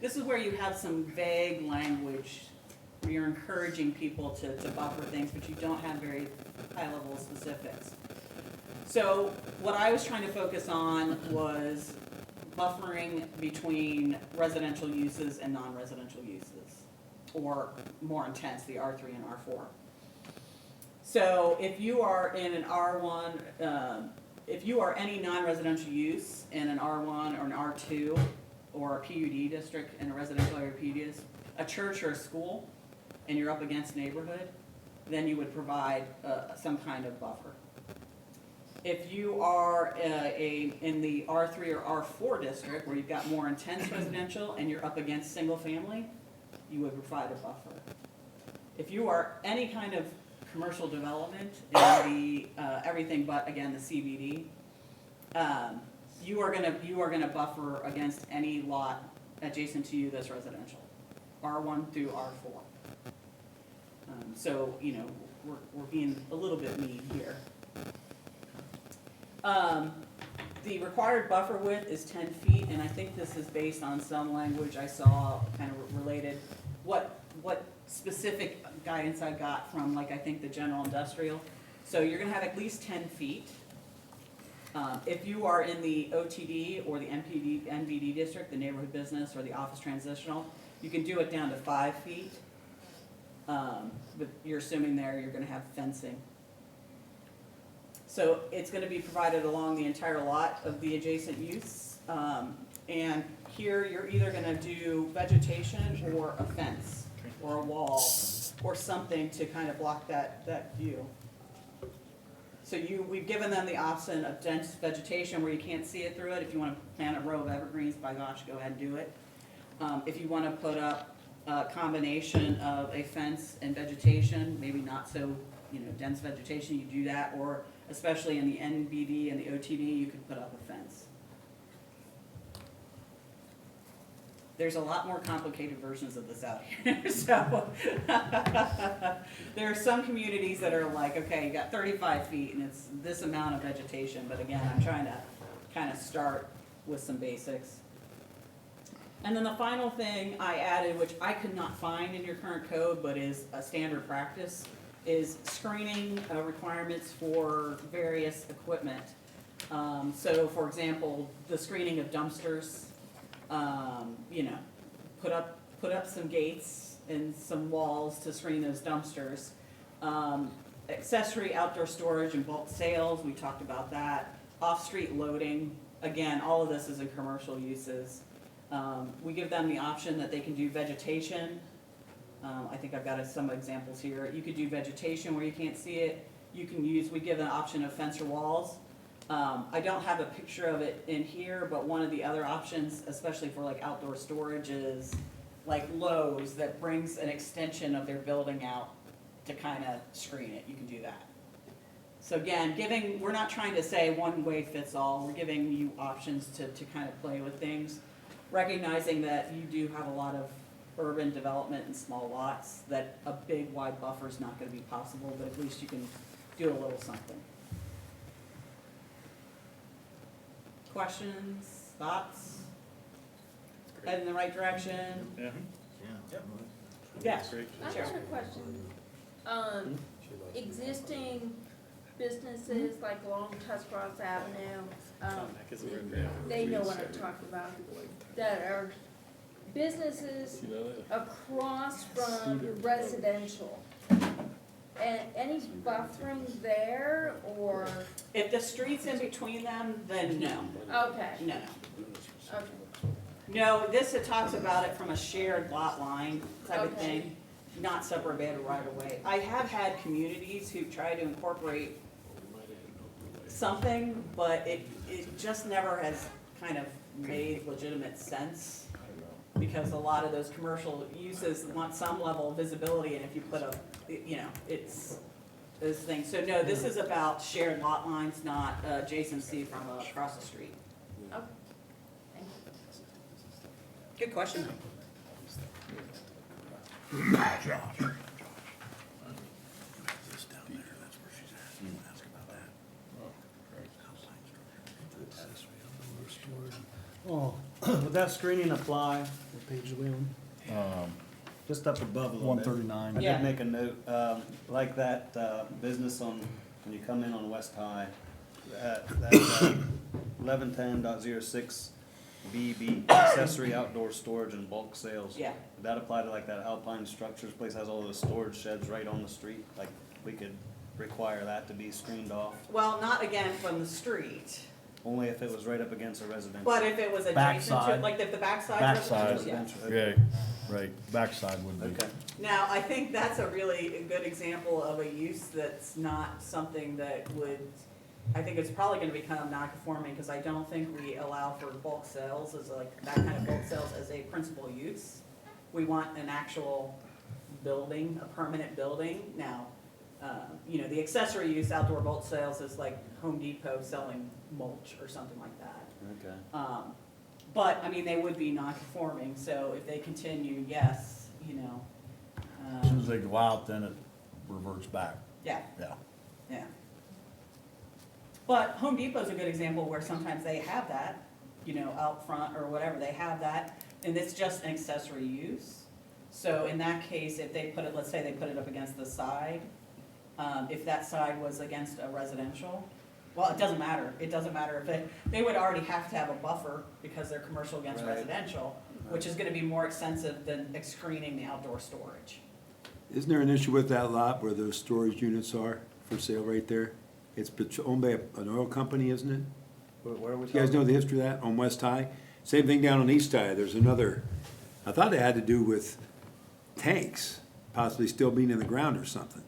this is where you have some vague language where you're encouraging people to buffer things, but you don't have very high-level specifics. So what I was trying to focus on was buffering between residential uses and non-residential uses, or more intense, the R3 and R4. So if you are in an R1, if you are any non-residential use in an R1 or an R2 or a PUD district in a residential area PUD, a church or a school, and you're up against neighborhood, then you would provide some kind of buffer. If you are in the R3 or R4 district where you've got more intense residential and you're up against single family, you would provide a buffer. If you are any kind of commercial development in the everything but again the CBD, you are gonna buffer against any lot adjacent to you that's residential, R1 through R4. So you know we're being a little bit mean here. The required buffer width is 10 feet, and I think this is based on some language I saw kind of related. What specific guidance I got from, like, I think the general industrial. So you're gonna have at least 10 feet. If you are in the OTD or the NBD district, the neighborhood business or the office transitional, you can do it down to 5 feet. But you're assuming there you're gonna have fencing. So it's gonna be provided along the entire lot of the adjacent use. And here you're either gonna do vegetation or a fence or a wall or something to kind of block that view. So we've given them the option of dense vegetation where you can't see it through it. If you wanna plant a row of evergreens, by gosh, go ahead and do it. If you wanna put up a combination of a fence and vegetation, maybe not so, dense vegetation, you do that, or especially in the NBD and the OTD, you could put up a fence. There's a lot more complicated versions of this out here, so. There are some communities that are like, okay, you got 35 feet and it's this amount of vegetation, but again, I'm trying to kind of start with some basics. And then the final thing I added, which I could not find in your current code, but is a standard practice, is screening requirements for various equipment. So for example, the screening of dumpsters, put up some gates and some walls to screen those dumpsters. Accessory outdoor storage and bulk sales, we talked about that. Off-street loading, again, all of this is in commercial uses. We give them the option that they can do vegetation. I think I've got some examples here. You could do vegetation where you can't see it. We give an option of fence or walls. I don't have a picture of it in here, but one of the other options, especially for like outdoor storage, is like Lowe's that brings an extension of their building out to kind of screen it. You can do that. So again, we're not trying to say one way fits all. We're giving you options to kind of play with things, recognizing that you do have a lot of urban development in small lots, that a big wide buffer is not going to be possible, but at least you can do a little something. Questions, thoughts? Head in the right direction? Yeah. Yes, I sure. have a question. Existing businesses like along Tuscarawas Avenue, they know what I'm talking about, that are businesses across from residential. And any buffering there, or? If the street's in between them, then no. Okay, No. okay. No, it talks about it from a shared lot line type of Okay. thing, not separated right away. I have had communities who try to incorporate something, but it just never has kind of made legitimate sense. Because a lot of those commercial uses want some level of visibility, and if you put a, you know, it's those things. So no, this is about shared lot lines, not adjacency from across the street. Okay, thank you. Good question. Oh, would that screening apply? What page are we on? Just up above a little bit. 139. I Yeah. did make a note, like that, business on, when you come in on West High, that 1110.06 BB, accessory outdoor storage and bulk sales. Yeah. Would that apply to like that Alpine Structures place has all those storage sheds right on the street? Like, we could require that to be screened off, Well, not again from the street, only if it was right up against a residential. but if it was adjacent to, Backside. like if the backside. Backside. residential, yeah. Residential, Yeah, right, backside would be. okay. Now, I think that's a really good example of a use that's not something that would, I think it's probably gonna become non-conforming, because I don't think we allow for bulk sales as like, that kind of bulk sales as a principal use. We want an actual building, a permanent building. Now, you know, the accessory use outdoor bulk sales is like Home Depot selling mulch or something like that. Okay. But, I mean, they would be non-conforming, so if they continue, yes, you know. As soon as they go out, then it reverts back, Yeah, yeah. yeah. But Home Depot's a good example where sometimes they have that, you know, out front or whatever, they have that, and it's just an accessory use. So in that case, if they put it, let's say they put it up against the side, if that side was against a residential, well, it doesn't matter. It doesn't matter if they would already have to have a buffer because they're commercial against Right. residential, which is gonna be more expensive than screening the outdoor storage. Isn't there an issue with that lot where those storage units are for sale right there? It's owned by an oil company, isn't it? Where are we You guys know the history of that on West High? Same thing down on East High, there's another, I thought it had to do with tanks, possibly still being in the ground or something.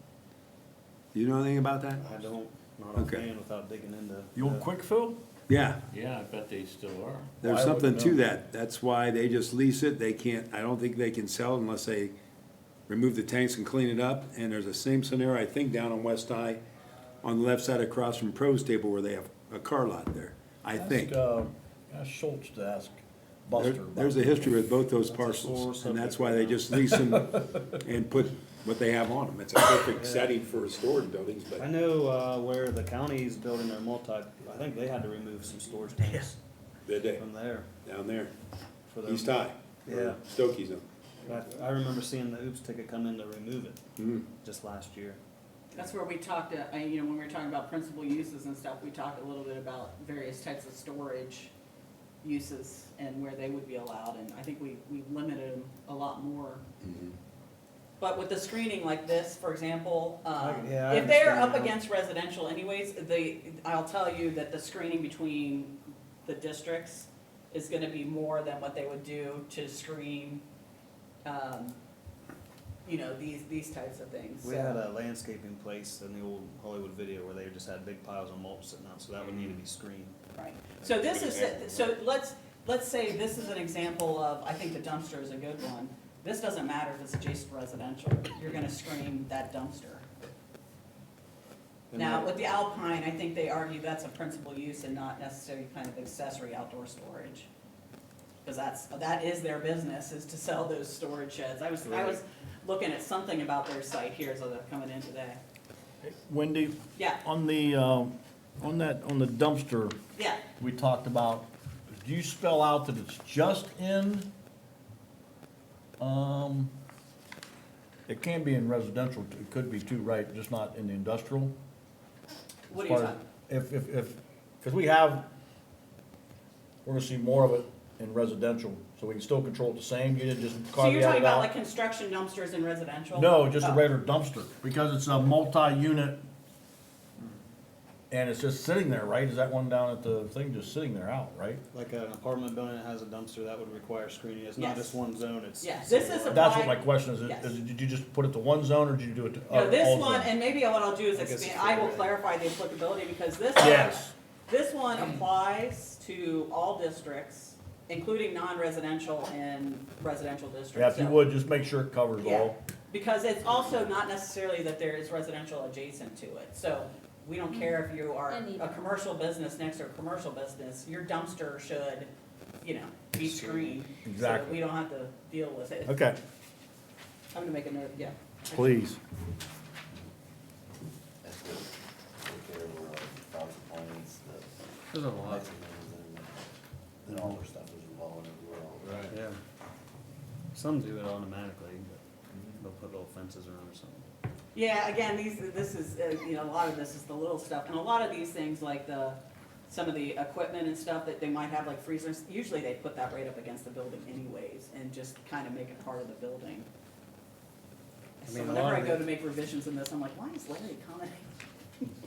Do you know anything about that? I don't, not Okay. offhand without digging into. The old quick fill? Yeah, Yeah, I bet they still are. there's Why would something to no? that, that's why they just lease it, they can't, I don't think they can sell it unless they remove the tanks and clean it up, and there's the same scenario, I think, down on West High, on the left side across from Pro's Table where they have a car lot there, I think. Ask Schultz to ask Buster. about There's a history with both those That's a parcels, sore and that's subject. why they just lease them and put what they have on them. It's a perfect setting for storage buildings, I but know, where the county's building their I think they had to remove some storage tanks they from there down there, for them. East High. Yeah. Stokey's them. I remember seeing the Oops ticket come in to remove it Mhm. just last year. That's where we talked, you know, when we were talking about principal uses and stuff, we talked a little bit about various types of storage uses and where they would be allowed, and I think we limited them a lot more. But with the screening like this, for example, Yeah, I if they're understand up now. against residential anyways, I'll tell you that the screening between the districts is gonna be more than what they would do to screen, you know, these types of things. We So- had a landscaping place in the old Hollywood video where they just had big piles of mulch sitting out, so that would need to be screened. Right, so this is, so let's say this is an example of, I think the dumpster is a good one. This doesn't matter if it's adjacent to residential, you're gonna screen that dumpster. And Now, that- with the Alpine, I think they argue that's a principal use and not necessarily kind of accessory outdoor storage. Cause that is their business, is to sell those storage sheds. I was looking at something about their site here, so they're coming in today. Wendy, Yeah, on the, on the dumpster, yeah, we talked about, do you spell out that it's just in, it can be in residential, it could be too, right, just not in the industrial? what are you As far talking? as- If, cause we're gonna see more of it in residential, so we can still control it the same, you didn't just So you're carve talking it about out? like construction dumpsters in residential? No, just a Oh. regular dumpster, because it's a multi-unit, And it's just sitting there, right? Is that one down at the thing just sitting there out, right? Like an apartment building that has a dumpster, that would require screening. It's not Yes. just one zone, it's. Yeah, this is a- That's what my question is. Yes. Did you just put it to one zone or did you do it to No, this all one, zones? and maybe what I'll do is I guess expand, it's I will right. clarify the applicability, because Yes. this one applies to all districts, including non-residential and residential districts. Yeah, if you So- would, just make sure it covers Yeah. all. Because it's also not necessarily that there is residential adjacent to it, so we don't care if you are Any. a commercial business next to a commercial business, your dumpster should, be screened. Exactly. So we don't have to deal with it. Okay, I'm gonna make a note, yeah. please. That's good. Take care of our fire complaints, There's a the lot. Mexicans, and all their stuff is involved everywhere. Right. Yeah. Some do it automatically, but they'll put little fences around or something. Yeah, again, this is, a lot of this is the little stuff, and a lot of these things, like some of the equipment and stuff that they might have, like freezers, usually they put that right up against the building anyways, and just kind of make it part of the building. I So mean, a whenever lot I of go it- to make revisions in this, I'm like, why is Larry commenting?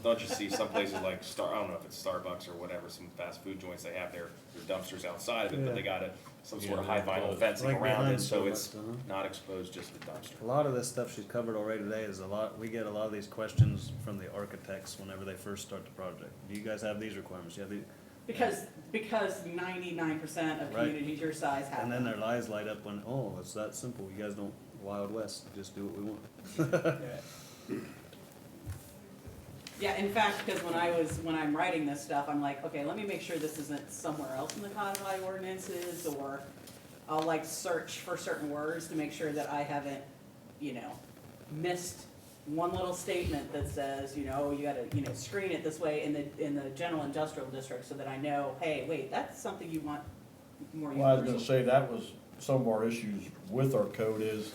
Don't you see some places like I don't know if it's Starbucks or whatever, some fast food joints, they have their dumpsters outside of it, but they got some sort of high vinyl fencing Like around behind it, so it's Starbucks, uh-huh. not exposed just to the dumpster. A lot of this stuff she's covered already today is we get a lot of these questions from the architects whenever they first start the project. Do you guys have these requirements? You have these? Because 99% of Right. communities your size have And then them. their eyes light up when, oh, it's that simple. You guys don't Wild West, just do what we want. Yeah, in fact, because when I'm writing this stuff, I'm like, okay, let me make sure this isn't somewhere else in the codified ordinances, or I'll like search for certain words to make sure that I haven't, missed one little statement that says, you gotta, screen it this way in the general industrial district, so that I know, hey, wait, that's something you want more Well, I was gonna universal. say, that was some of our issues with our code is,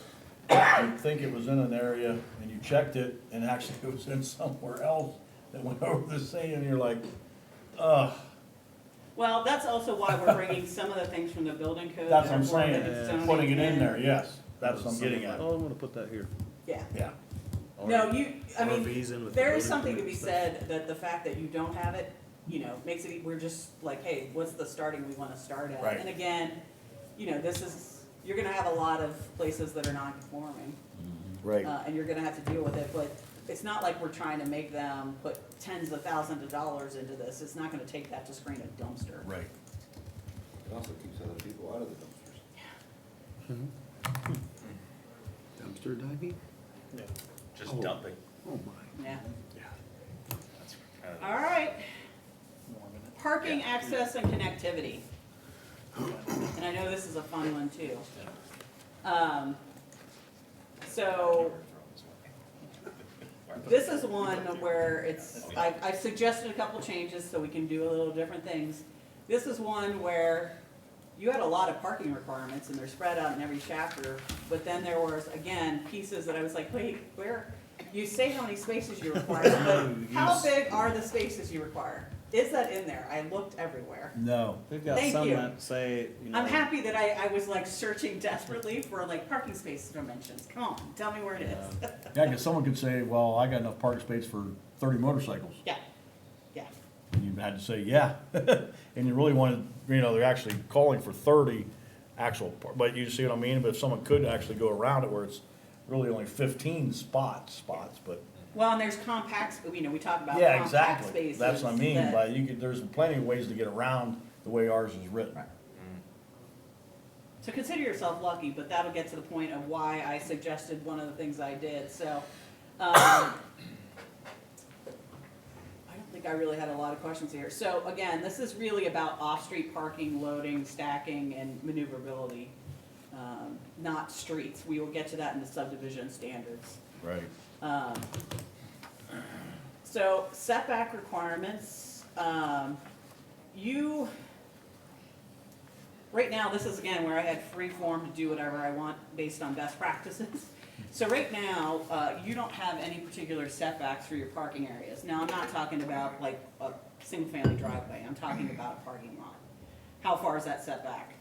you think it was in an area, and you checked it, and actually it was in somewhere else that went over the same, and you're like, ugh. Well, that's also why we're bringing some of the things from the building code. That's that what I'm are more saying, than zoning putting it in and- there, yes, that's what I'm getting at, Oh, I'm gonna put that here. Yeah. yeah. No, RVs in with the there is building something to permit be stuff. said that the fact that you don't have it, makes it, we're just like, hey, what's the starting we wanna start at? Right. And again, you're gonna have a lot of places that are non-conforming, Right, and you're gonna have to deal with it, but it's not like we're trying to make them put tens of thousands of dollars into this. It's not gonna take that to screen a dumpster. right. It also keeps other people out of the dumpsters. Dumpster diving? Just dumping. Oh my. Yeah. That's kind of- All right. Parking, access, and connectivity. And I know this is a fun one too. So, this is one where I've suggested a couple changes so we can do a little different things. This is one where you had a lot of parking requirements and they're spread out in every chapter, but then there was, again, pieces that I was like, wait, where? You say how many spaces you require, but how big are the spaces you require? Is that in there? I looked everywhere. No, We've got Thank some you. that say, I'm happy that I was like searching desperately for like parking space dimensions. Come on, tell me where it is. yeah, cause someone could say, well, I got enough parking space for 30 motorcycles. Yeah, yeah. And you had to say, yeah, and you really wanted, they're actually calling for 30 actual, but you see what I mean? But if someone could actually go around it where it's really only 15 spots, but, Well, and there's compacts, we talk about yeah, compact exactly. spaces. That's what I mean, that- but there's plenty of ways to get around the way ours is written. So consider yourself lucky, but that'll get to the point of why I suggested one of the things I did, so. I don't think I really had a lot of questions here. So again, this is really about off-street parking, loading, stacking, and maneuverability, not streets. We will get to that in the subdivision standards. Right. So setback requirements, right now, this is again where I had free form to do whatever I want based on best practices. So right now, you don't have any particular setbacks for your parking areas. Now, I'm not talking about like a single-family driveway, I'm talking about a parking lot. How far is that setback?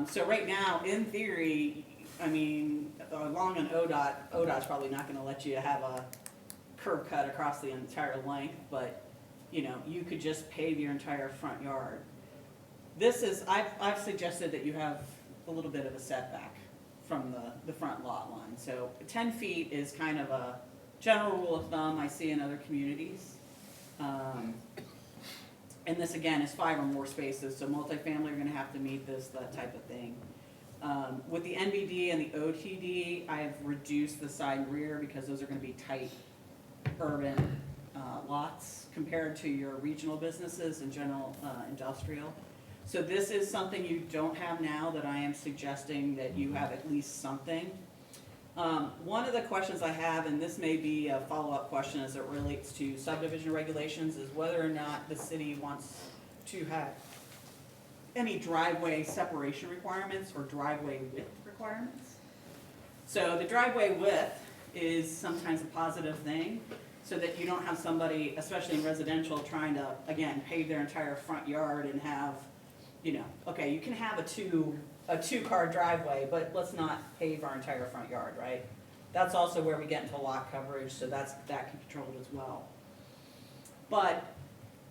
So right now, in theory, along an ODOT's probably not gonna let you have a curb cut across the entire length, but you know, you could just pave your entire front yard. This is, I've suggested that you have a little bit of a setback from the front lot line. So 10 feet is kind of a general rule of thumb I see in other communities. And this again is 5 or more spaces, so multifamily are gonna have to meet this, that type of thing. With the NBD and the OTD, I have reduced the side and rear because those are gonna be tight urban lots compared to your regional businesses and general industrial. So this is something you don't have now that I am suggesting that you have at least something. One of the questions I have, and this may be a follow-up question as it relates to subdivision regulations, is whether or not the city wants to have any driveway separation requirements or driveway width requirements. So the driveway width is sometimes a positive thing, so that you don't have somebody, especially in residential, trying to, again, pave their entire front yard and have, you know, okay, you can have a two-car driveway, but let's not pave our entire front yard, right? That's also where we get into lot coverage, so that can be controlled as well. But,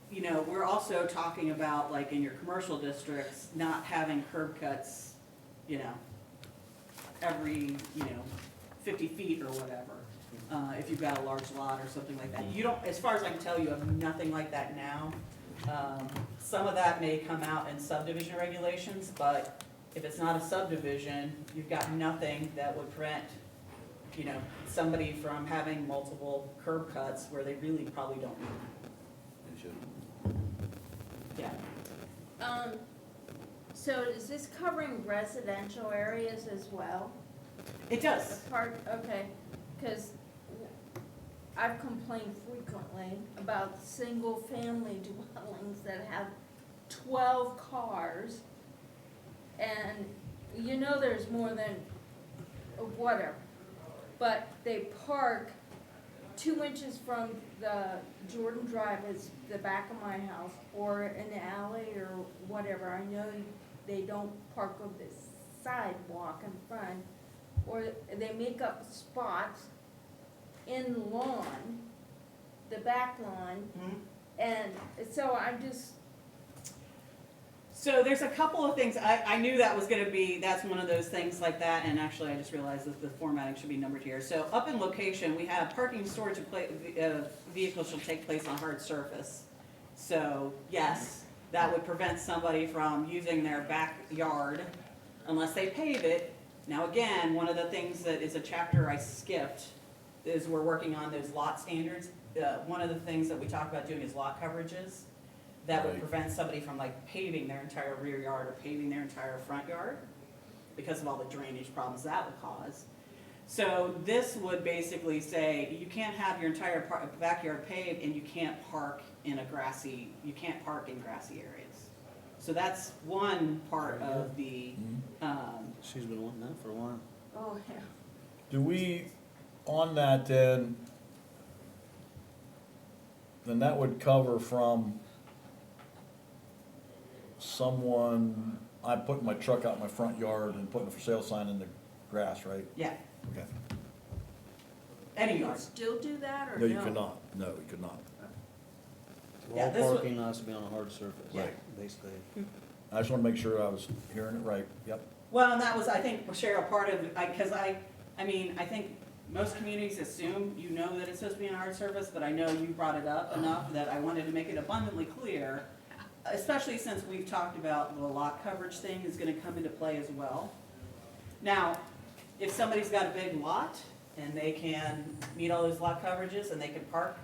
you know, we're also talking about, like, in your commercial districts, not having curb cuts, you know, every, 50 feet or whatever, if you've got a large lot or something like that. You don't, as far as I can tell, you have nothing like that now. Some of that may come out in subdivision regulations, but if it's not a subdivision, you've got nothing that would prevent, you know, somebody from having multiple curb cuts where they really probably don't need them. Yeah. So is this covering residential areas as well? It does. Okay, because I've complained frequently about single-family dwellings that have 12 cars, and you know there's more than whatever, but they park 2 inches from the Jordan Drive is the back of my house, or an alley or whatever. I know they don't park on the sidewalk in front, or they make up spots in the lawn, the back lawn, and so I'm just. So there's a couple of things, I knew that was gonna be, that's one of those things like that, and actually I just realized that the formatting should be numbered here. So up in location, we have parking, storage of vehicles shall take place on hard surface. So yes, that would prevent somebody from using their backyard unless they pave it. Now again, one of the things that is a chapter I skipped is we're working on those lot standards. One of the things that we talk about doing is lot coverages. That would Right. prevent somebody from like paving their entire rear yard or paving their entire front yard because of all the drainage problems that would cause. So this would basically say you can't have your entire backyard paved and you can't park in grassy areas. So that's one part of the, She's been wanting that for a while. Oh, yeah. Do we, on that then that would cover from someone, I'm putting my truck out in my front yard and putting a for sale sign in the grass, right? yeah, Okay. any Can you yard. still do that, or No, you cannot. No, you could not. Yeah, All this would- parking has to be on a hard surface, Yeah. basically. I just wanna make sure I was hearing it right. Yep. Well, and that was, I think, Cheryl, part of, because I think most communities assume you know that it's supposed to be on hard surface, but I know you brought it up enough that I wanted to make it abundantly clear, especially since we've talked about the lot coverage thing is gonna come into play as well. Now, if somebody's got a big lot and they can meet all those lot coverages and they can park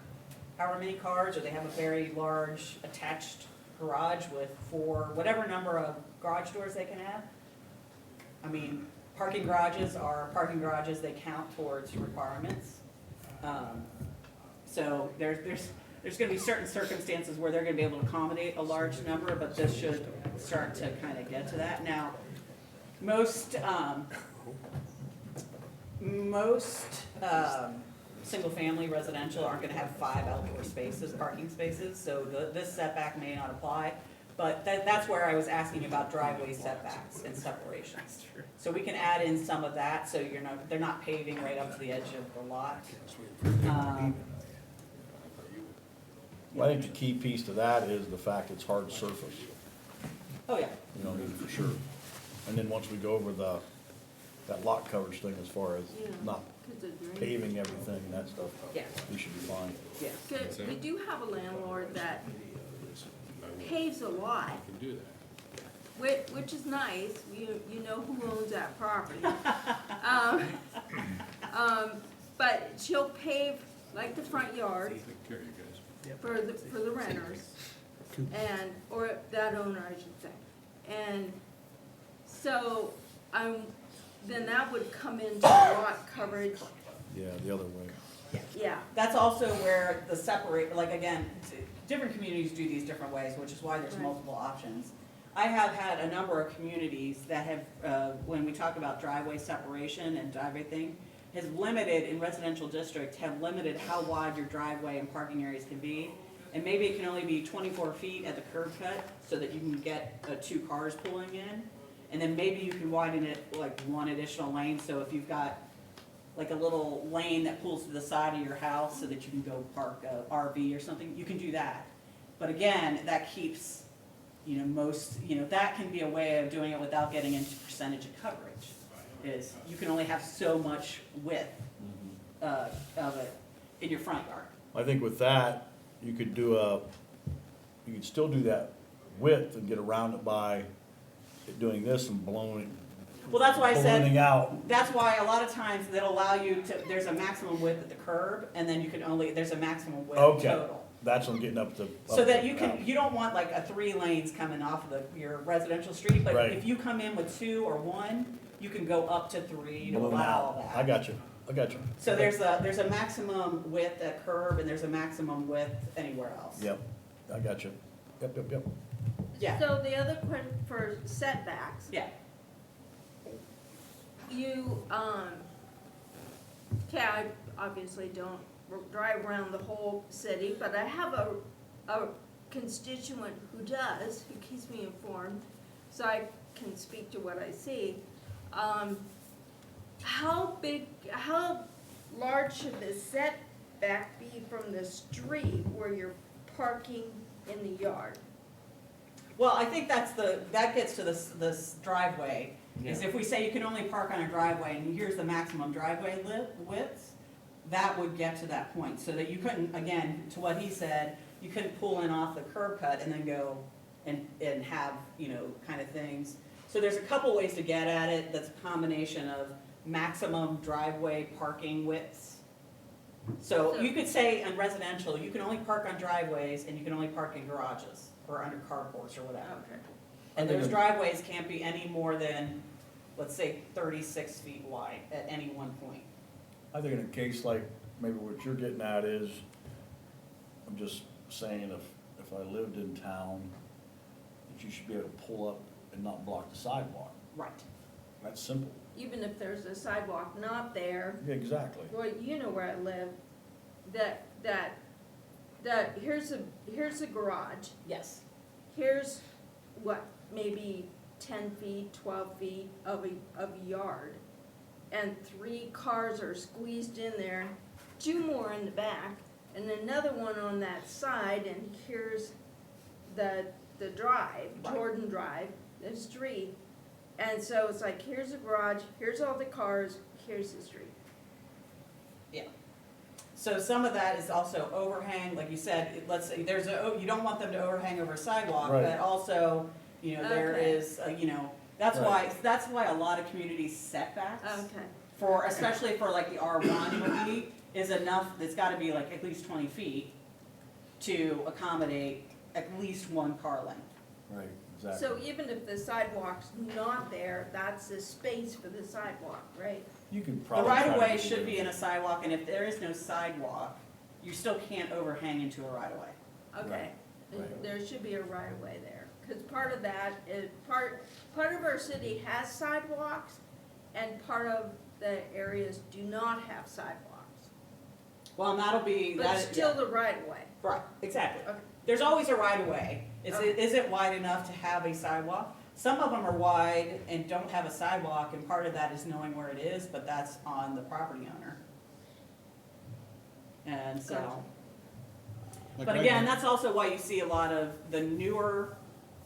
however many cars, or they have a very large attached garage with whatever number of garage doors they can have. I mean, parking garages are parking garages, they count towards requirements. So there's gonna be certain circumstances where they're gonna be able to accommodate a large number, but this should start to kind of get to that. Now, most single-family residential aren't gonna have 5 outdoor spaces, parking spaces, so this setback may not apply. But that's where I was asking about driveway setbacks and separations. So we can add in some of that, so they're not paving right up to the edge of the lot. Well, I think the key piece to that is the fact it's hard surface, Oh, yeah. you know, for sure. And then once we go over that lot coverage thing as far as Yeah. not 'Cause of drainage. paving everything and that stuff, Yeah, we should be fine. yeah. Good. We do have a landlord that paves a lot, Can do that. which is nice, you know who owns that property. But she'll pave like the front yard Take care of you guys. for the renters, and, or that owner, I should say. And so, then that would come into lot coverage, Yeah, the other way. yeah. That's also where the separate, like, again, different communities do these different ways, which is why there's Right. multiple options. I have had a number of communities that have, when we talk about driveway separation and driveway thing, has limited, in residential districts, have limited how wide your driveway and parking areas can be. And maybe it can only be 24 feet at the curb cut, so that you can get 2 cars pulling in. And then maybe you can widen it like 1 additional lane, so if you've got like a little lane that pulls to the side of your house so that you can go park a RV or something, you can do that. But again, that keeps, that can be a way of doing it without getting into percentage of coverage. Is you can only have so much width of it in your front yard. I think with that, you could still do that width and get around it by doing this and blowing, Well, that's why I said. ballooning out. That's why a lot of times they'll allow you to, there's a maximum width at the curb, and then you can only, there's a maximum width Okay, total. that's what I'm getting up to. So that you out. can, you don't want like 3 lanes coming off of your residential street, but Right. if you come in with 2 or 1, you can go up to 3 to Balloon allow out. that. I got you. So there's a maximum width at curb, and there's a maximum width anywhere else. Yep, I got you. Yep. Yeah, So the other question for setbacks, yeah, you, I obviously don't drive around the whole city, but I have a constituent who does, who keeps me informed, so I can speak to what I see. How large should the setback be from the street where you're parking in the yard? well, I think that gets to this driveway, is if we say you can only park on a driveway, and here's the maximum driveway width, that would get to that point, so that you couldn't, again, to what he said, you couldn't pull in off the curb cut and then go and have, kind of things. So there's a couple ways to get at it, that's a combination of maximum driveway parking widths. So you could say in residential, you can only park on driveways and you can only park in garages or under carports or whatever. Okay. And those driveways can't be any more than, let's say, 36 feet wide at any one point. I think in a case like maybe what you're getting at is, I'm just saying if I lived in town, that you should be able to pull up and not block the sidewalk. Right. That's simple. Even if there's a sidewalk not there, Yeah, exactly. well, you know where I live, here's a garage, Yes. here's what, maybe 10 feet, 12 feet of a yard, and 3 cars are squeezed in there, 2 more in the back, and another one on that side, and here's the drive, Right. Jordan Drive, the street. And so it's like, here's a garage, here's all the cars, here's the street. Yeah. So some of that is also overhang, like you said, let's say you don't want them to overhang over a sidewalk, Right. but also, there Okay. is, that's why a lot of communities setbacks. Okay. Especially for like the R1 would be, is enough, it's gotta be like at least 20 feet to accommodate at least 1 car length. Right, exactly. So even if the sidewalk's not there, that's the space for the sidewalk, right? You could The probably. right try of to way do should that. be in a sidewalk, and if there is no sidewalk, you still can't overhang into a right of way. Okay, Right. there should be a right of way there, cause part of that is, part of our city has sidewalks, and part of the areas do not have sidewalks. Well, and that'll be, But that, still the right of way. right, exactly. Okay. There's always a right of way. Okay. Is it wide enough to have a sidewalk? Some of them are wide and don't have a sidewalk, and part of that is knowing where it is, but that's on the property owner. And so, Gotcha. Like But right again, now- that's also why you see a lot of the newer,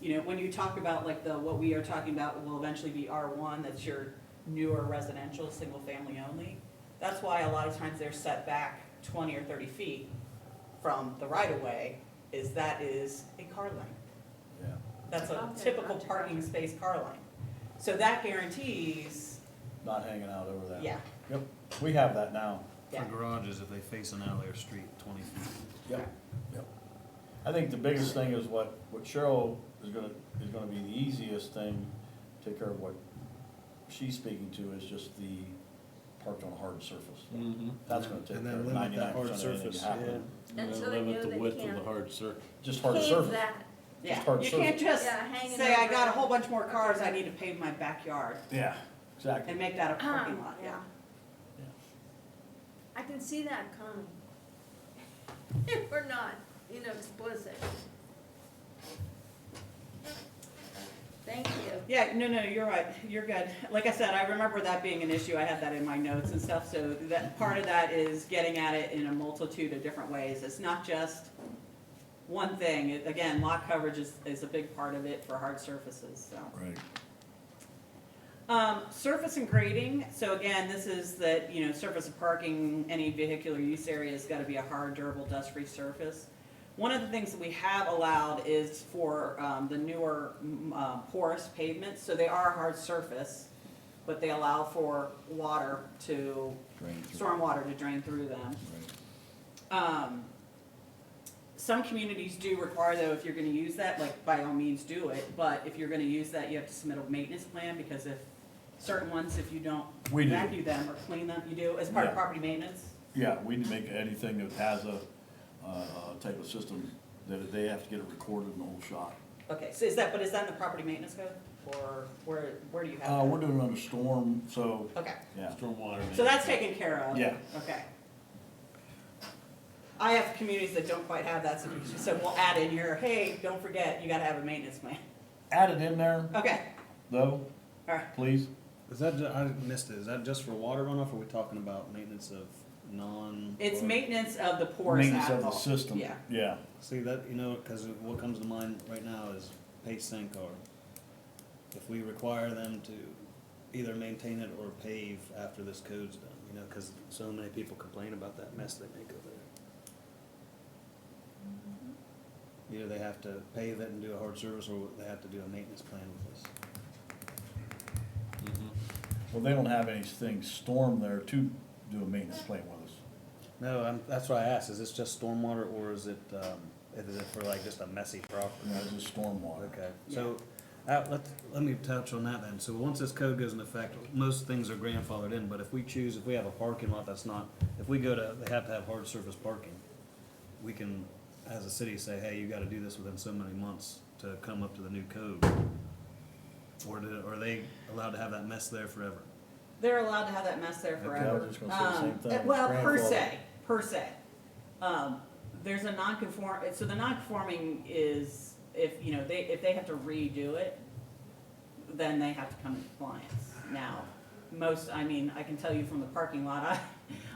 you know, when you talk about like what we are talking about will eventually be R1, that's your newer residential, single family only. That's why a lot of times they're set back 20 or 30 feet from the right of way, that is a car lane. Yeah. That's a Okay, typical gotcha, parking gotcha. space car lane. So that guarantees, Not hanging out over that. yeah, Yep, we have that now. For yeah. garages, if they face an alley or street, 20 feet. Yep, yep. I think the biggest thing is what Cheryl is gonna be the easiest thing, take care of what she's speaking to is just the parked on a hard surface. Mm-hmm. That's gonna take And care then of limit that 99% hard of anything surface, happening. And so they Limit know the they width of can't the hard surface. Just hard pave surface. that. Yeah, hard you surface. can't just Yeah, hanging say, I got a over. whole bunch more cars, I need to pave my backyard Yeah, exactly. and make that a parking lot, yeah. Yeah. I can see that coming. If we're not, explicit. Thank you. Yeah, no, you're right, you're good. Like I said, I remember that being an issue, I had that in my notes and stuff, so that, part of that is getting at it in a multitude of different ways. It's not just one thing. Again, lot coverage is a big part of it for hard surfaces, so. Right. Surface and grading, so again, this is that, surface of parking, any vehicular use area has gotta be a hard, durable, dust-free surface. One of the things that we have allowed is for, the newer, porous pavements, so they are a hard surface, but they allow for water to, Drain through. storm water to drain through them. Right. Some communities do require though, if you're gonna use that, like by all means do it, but if you're gonna use that, you have to submit a maintenance plan, because if certain ones, if you don't We do. vacuum them or clean them, you do, as part of Yeah. property maintenance? Yeah, we make anything that has a type of system, that they have to get it recorded in the whole shot. Okay, so is that in the property maintenance code, or where do you have that? We're doing it under storm, so, Okay, yeah. Stormwater. so that's taken care of? Yeah. Okay. I have communities that don't quite have that, so we'll add in here, hey, don't forget, you gotta have a maintenance plan. Add it in there, Okay, though, alright. please. Is that, I missed it, is that just for water runoff, or are we talking about maintenance of non? It's or- maintenance of the porous Maintenance of the asphalt. system. Yeah. Yeah, See, that, cause what comes to mind right now is paste sink, or if we require them to either maintain it or pave after this code's done, cause so many people complain about that mess they make over there. Either they have to pave it and do a hard service, or they have to do a maintenance plan with us. well, they don't have anything storm there to do a maintenance plan with us. No, that's why I asked, is this just stormwater, or is it for like just a messy property? It's just stormwater. Okay, so, let me touch on that then. So once this code goes into effect, most things are grandfathered in, but if we have a parking lot that's not, if we go to, they have to have hard surface parking, we can, as a city, say, hey, you gotta do this within so many months to come up to the new code. Or are they allowed to have that mess there forever? They're allowed to have that mess there Okay, forever. I was just gonna say the same thing. Well, per Grandfather. se. There's a so the non-conforming is, if they have to redo it, then they have to come into compliance. Now, I can tell you from the parking lot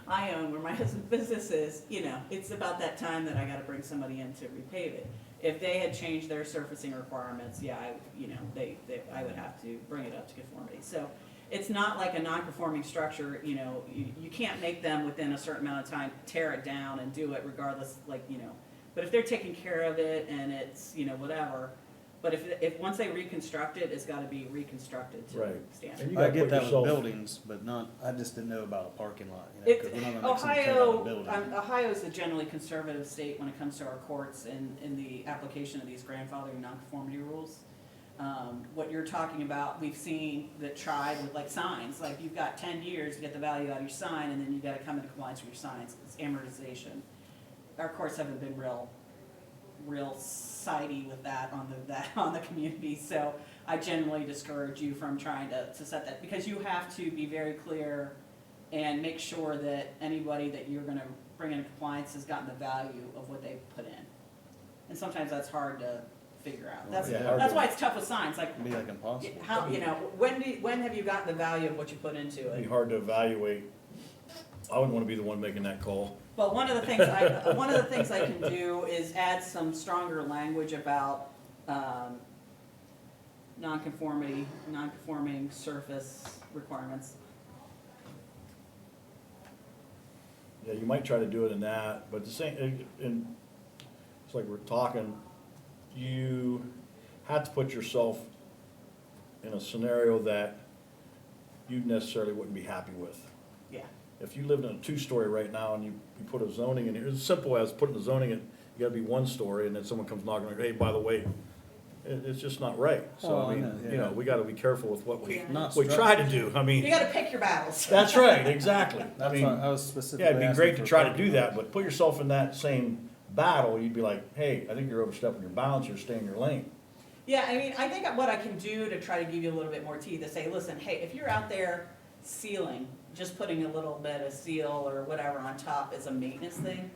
I own, where my husband's business is, it's about that time that I gotta bring somebody in to repave it. If they had changed their surfacing requirements, yeah, I would have to bring it up to conformity. So it's not like a non-conforming structure, you can't make them within a certain amount of time tear it down and do it regardless, but if they're taking care of it and it's, whatever, but if once they reconstruct it, it's gotta be reconstructed to Right. standard. And you I gotta get put that with yourself- buildings, but I just didn't know about a parking lot, cause we're not gonna make someone tear down a building. Ohio's a generally conservative state when it comes to our courts in the application of these grandfathering nonconformity rules. What you're talking about, we've seen that tried with like signs, like you've got 10 years to get the value out of your sign, and then you gotta come into compliance with your signs, it's amortization. Our courts haven't been real sidey with that on the community, so I generally discourage you from trying to set that, because you have to be very clear and make sure that anybody that you're gonna bring into compliance has gotten the value of what they put in. And sometimes that's hard to figure out. Yeah. That's why it's tough with signs, like, It'd be like impossible. how, when have you gotten the value of what you put into It'd be it? hard to evaluate I wouldn't wanna be the one making that call. But one of the things I can do is add some stronger language about, non-conforming surface requirements. Yeah, you might try to do it in that, but the same, and it's like we're talking, you have to put yourself in a scenario that you necessarily wouldn't be happy with. Yeah. If you lived in a two-story right now and you put a zoning in here, it's as simple as putting the zoning in, you gotta be one story, and then someone comes knocking, like, hey, by the way, it's just not right. So, Oh, I I mean, know, you yeah. know, we gotta be careful with what we, Yeah. Not we try to structures. do, I mean. You gotta pick your battles. That's right, exactly. I That's mean, why I was specifically yeah, it'd be asking great to for try to parking do that, lots. but put yourself in that same battle, you'd be like, hey, I think you're overstepping your bounds, you're staying in your lane. Yeah, I mean, I think what I can do to try to give you a little bit more teeth is say, listen, hey, if you're out there sealing, just putting a little bit of seal or whatever on top as a maintenance thing,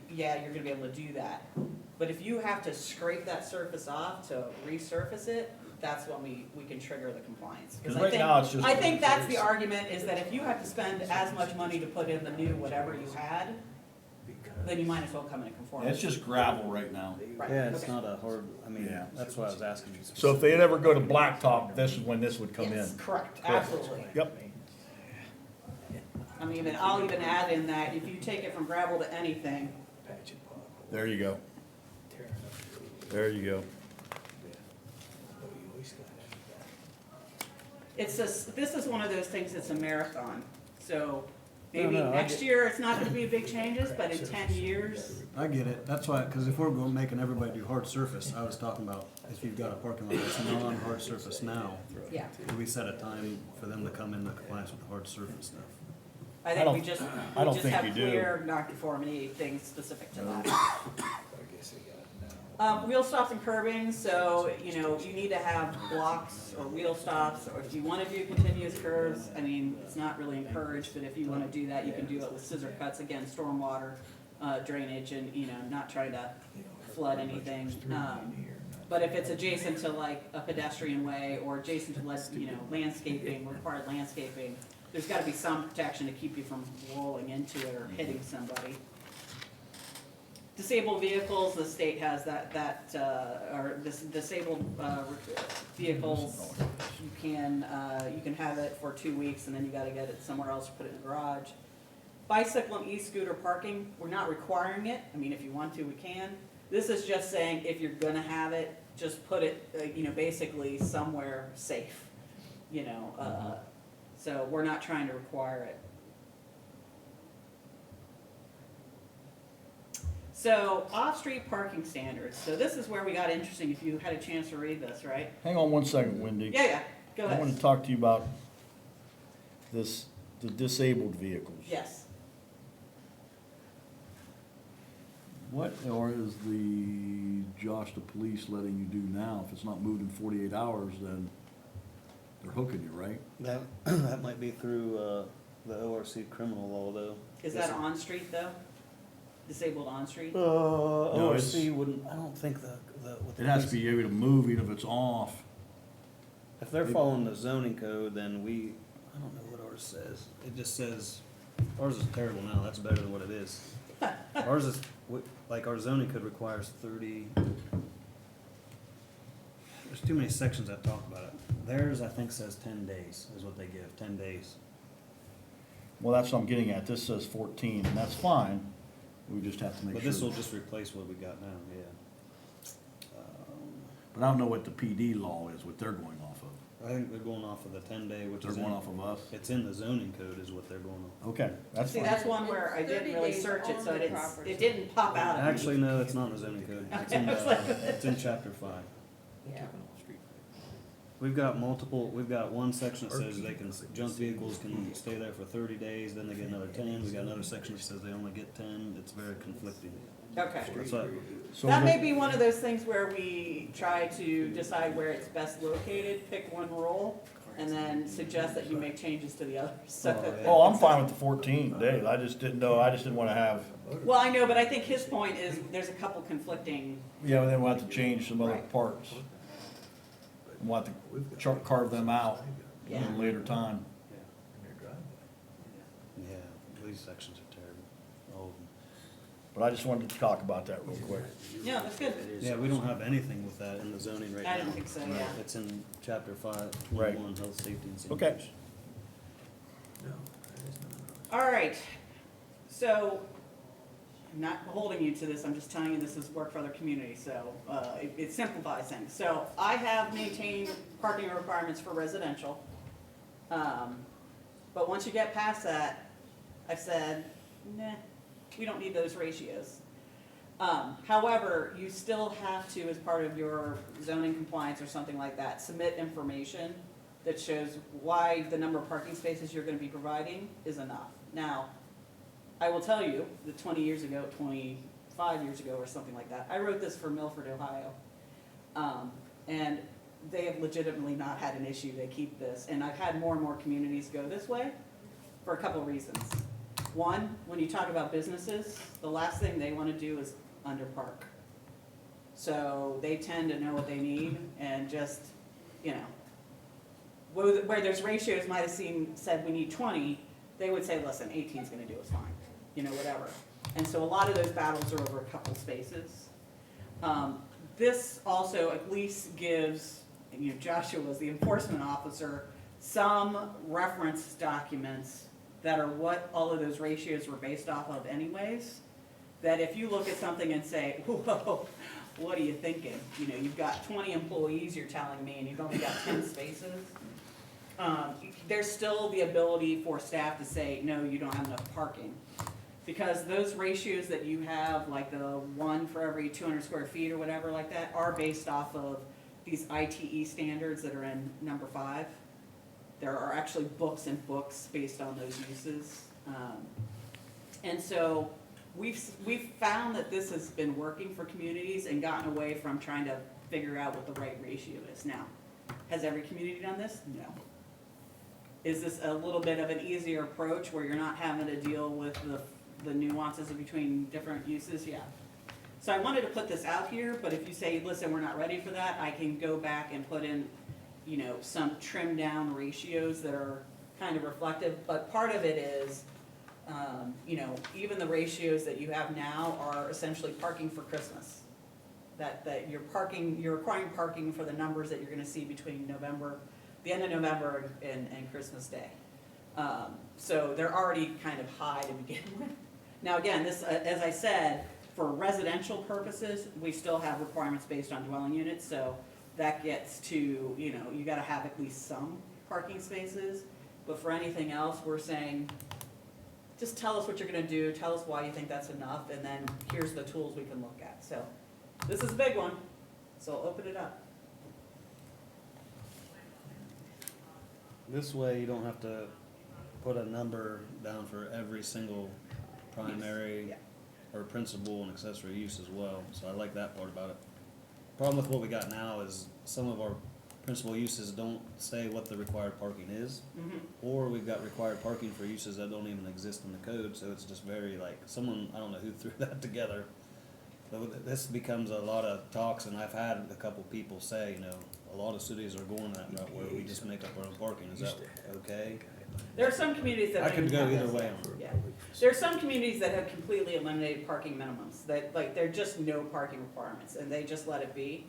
yeah, you're gonna be able to do that. But if you have to scrape that surface off to resurface it, that's when we can trigger the compliance. 'Cause I right think- now, it's just- I think that's the argument, is that if you have to spend as much money to put in the new whatever you had, then you might as well come in and conform. It's just gravel right now. Right, Yeah, it's okay. not a hard, I mean, Yeah. that's why I was asking you. So if they ever go to blacktop, this is when this would come in. Yes, correct, Correct. absolutely. Yep, I mean, and I'll even add in that if you take it from gravel to anything, there you go. There you go. it's just, this is one of those things that's a marathon. So No, maybe no, I next get- year, it's not gonna be big changes, but in 10 years, I get it, that's why, cause if we're going, making everybody do hard surface, I was talking about if you've got a parking lot that's non-hard surface now, yeah. do we set a time for them to come into compliance with the hard surface stuff? I I think don't- we just think you have do. clear non-conformity things specific to that. Wheel stops and curbing, so, you know, you need to have blocks or wheel stops, or if you wanna do continuous curves, I mean, it's not really encouraged, but if you wanna do that, you can do it with scissor cuts, again, stormwater, drainage, and, you know, not trying to flood anything. But if it's adjacent to like a pedestrian way, or adjacent to less, you know, landscaping, required landscaping, there's gotta be some protection to keep you from rolling into it or hitting somebody. Disabled vehicles, the state has or disabled, vehicles, you can have it for 2 weeks and then you gotta get it somewhere else, put it in the garage. Bicycle and e-scooter parking, we're not requiring it, I mean, if you want to, we can. This is just saying, if you're gonna have it, just put it, you know, basically somewhere safe, you know, so we're not trying to require it. So, off-street parking standards, so this is where we got interesting, if you had a chance to read this, right? Hang on one second, Wendy. Yeah, go I want ahead. to talk to you about the disabled vehicles. Yes. What, or is the Josh, the police letting you do now? If it's not moved in 48 hours, then they're hooking you, right? That, that might be through, the ORC criminal law though. Is that on-street though? Disabled on-street? No, ORC it's- wouldn't, I don't think with the It has to police- be able to move even if it's off. If they're following the zoning code, then I don't know what ours says. It just says, ours is terrible now, that's better than what it is. Ours is, like, our zoning code requires 30. There's too many sections that talk about it. Theirs, I think, says 10 days is what they give, 10 days. Well, that's what I'm getting at. This says 14, and that's fine. We just have to make But sure. this will just replace what we got now, yeah. But I don't know what the PD law is, what they're going off of. I think they're going off of the 10-day, which They're is going off of us? it's in the zoning code is what they're going off. Okay, that's See, fine. that's one where I didn't 30 really days search it, so on the it property. didn't pop out at me. Actually, no, it's not in the zoning code. It's in, it's in chapter 5. Yeah. We've got one section that says they can, junk vehicles can stay there for 30 days, then they get another 10. We got another section that says they only get 10. It's very conflicting. Okay. That's why, So That the- may be one of those things where we try to decide where it's best located, pick one rule, and then suggest that you make changes to the others. So- Oh, yeah. Oh, I'm fine with the 14 days. I just didn't know, I just didn't want to have, Well, I know, but I think his point is there's a couple conflicting, yeah, and then we'll have to change some other Right. parts. We'll have to carve them out at Yeah. a later time. yeah, These sections are terrible, all of them. But I just wanted to talk about that real quick. Yeah, that's good. Yeah, we don't have anything with that in the zoning right now. I didn't think so, yeah. It's in chapter 5, Right. 21, health, safety, and Okay. sanitation. All right, so, I'm not holding you to this, I'm just telling you this is work for other communities, so, it simplifies things. So, I have maintained parking requirements for residential. But once you get past that, I've said, nah, we don't need those ratios. However, you still have to, as part of your zoning compliance or something like that, submit information that shows why the number of parking spaces you're gonna be providing is enough. Now, I will tell you that 20 years ago, 25 years ago or something like that, I wrote this for Milford, Ohio. And they have legitimately not had an issue, they keep this, and I've had more and more communities go this way for a couple of reasons. One, when you talk about businesses, the last thing they wanna do is underpark. So they tend to know what they need and just, you know, where there's ratios might have said we need 20, they would say, listen, 18's gonna do us fine, you know, whatever. And so a lot of those battles are over a couple spaces. This also at least gives, you know, Joshua was the enforcement officer, some reference documents that are what all of those ratios were based off of anyways, that if you look at something and say, whoa, what are you thinking? You know, you've got 20 employees, you're telling me, and you've only got 10 spaces. There's still the ability for staff to say, no, you don't have enough parking. Because those ratios that you have, like the 1 for every 200 square feet or whatever like that, are based off of these ITE standards that are in number 5. There are actually books and books based on those uses. And so we've found that this has been working for communities and gotten away from trying to figure out what the right ratio is. Now, has every community done this? No. Is this a little bit of an easier approach where you're not having to deal with the nuances between different uses? Yeah. So I wanted to put this out here, but if you say, listen, we're not ready for that, I can go back and put in, you know, some trimmed down ratios that are kind of reflective. But part of it is, you know, even the ratios that you have now are essentially parking for Christmas. That you're requiring parking for the numbers that you're gonna see between the end of November and Christmas Day. So they're already kind of high to begin with. Now again, this, as I said, for residential purposes, we still have requirements based on dwelling units, so that gets to, you know, you gotta have at least some parking spaces. But for anything else, we're saying, just tell us what you're gonna do, tell us why you think that's enough, and then here's the tools we can look at. So, this is a big one, so I'll open it up. This way, you don't have to put a number down for every single primary Yeah. or principal and accessory use as well, so I like that part about it. Problem with what we got now is some of our principal uses don't say what the required parking is, or we've got required parking for uses that don't even exist in the code, so it's just very like, I don't know who threw that together. So this becomes a lot of talks, and I've had a couple people say, you know, a lot of cities are going that route where we just make up our own parking, is that okay? There are some communities that. I could go have either this. way on it. Yeah. There are some communities that have completely eliminated parking minimums, that, like, they're just no parking requirements, and they just let it be.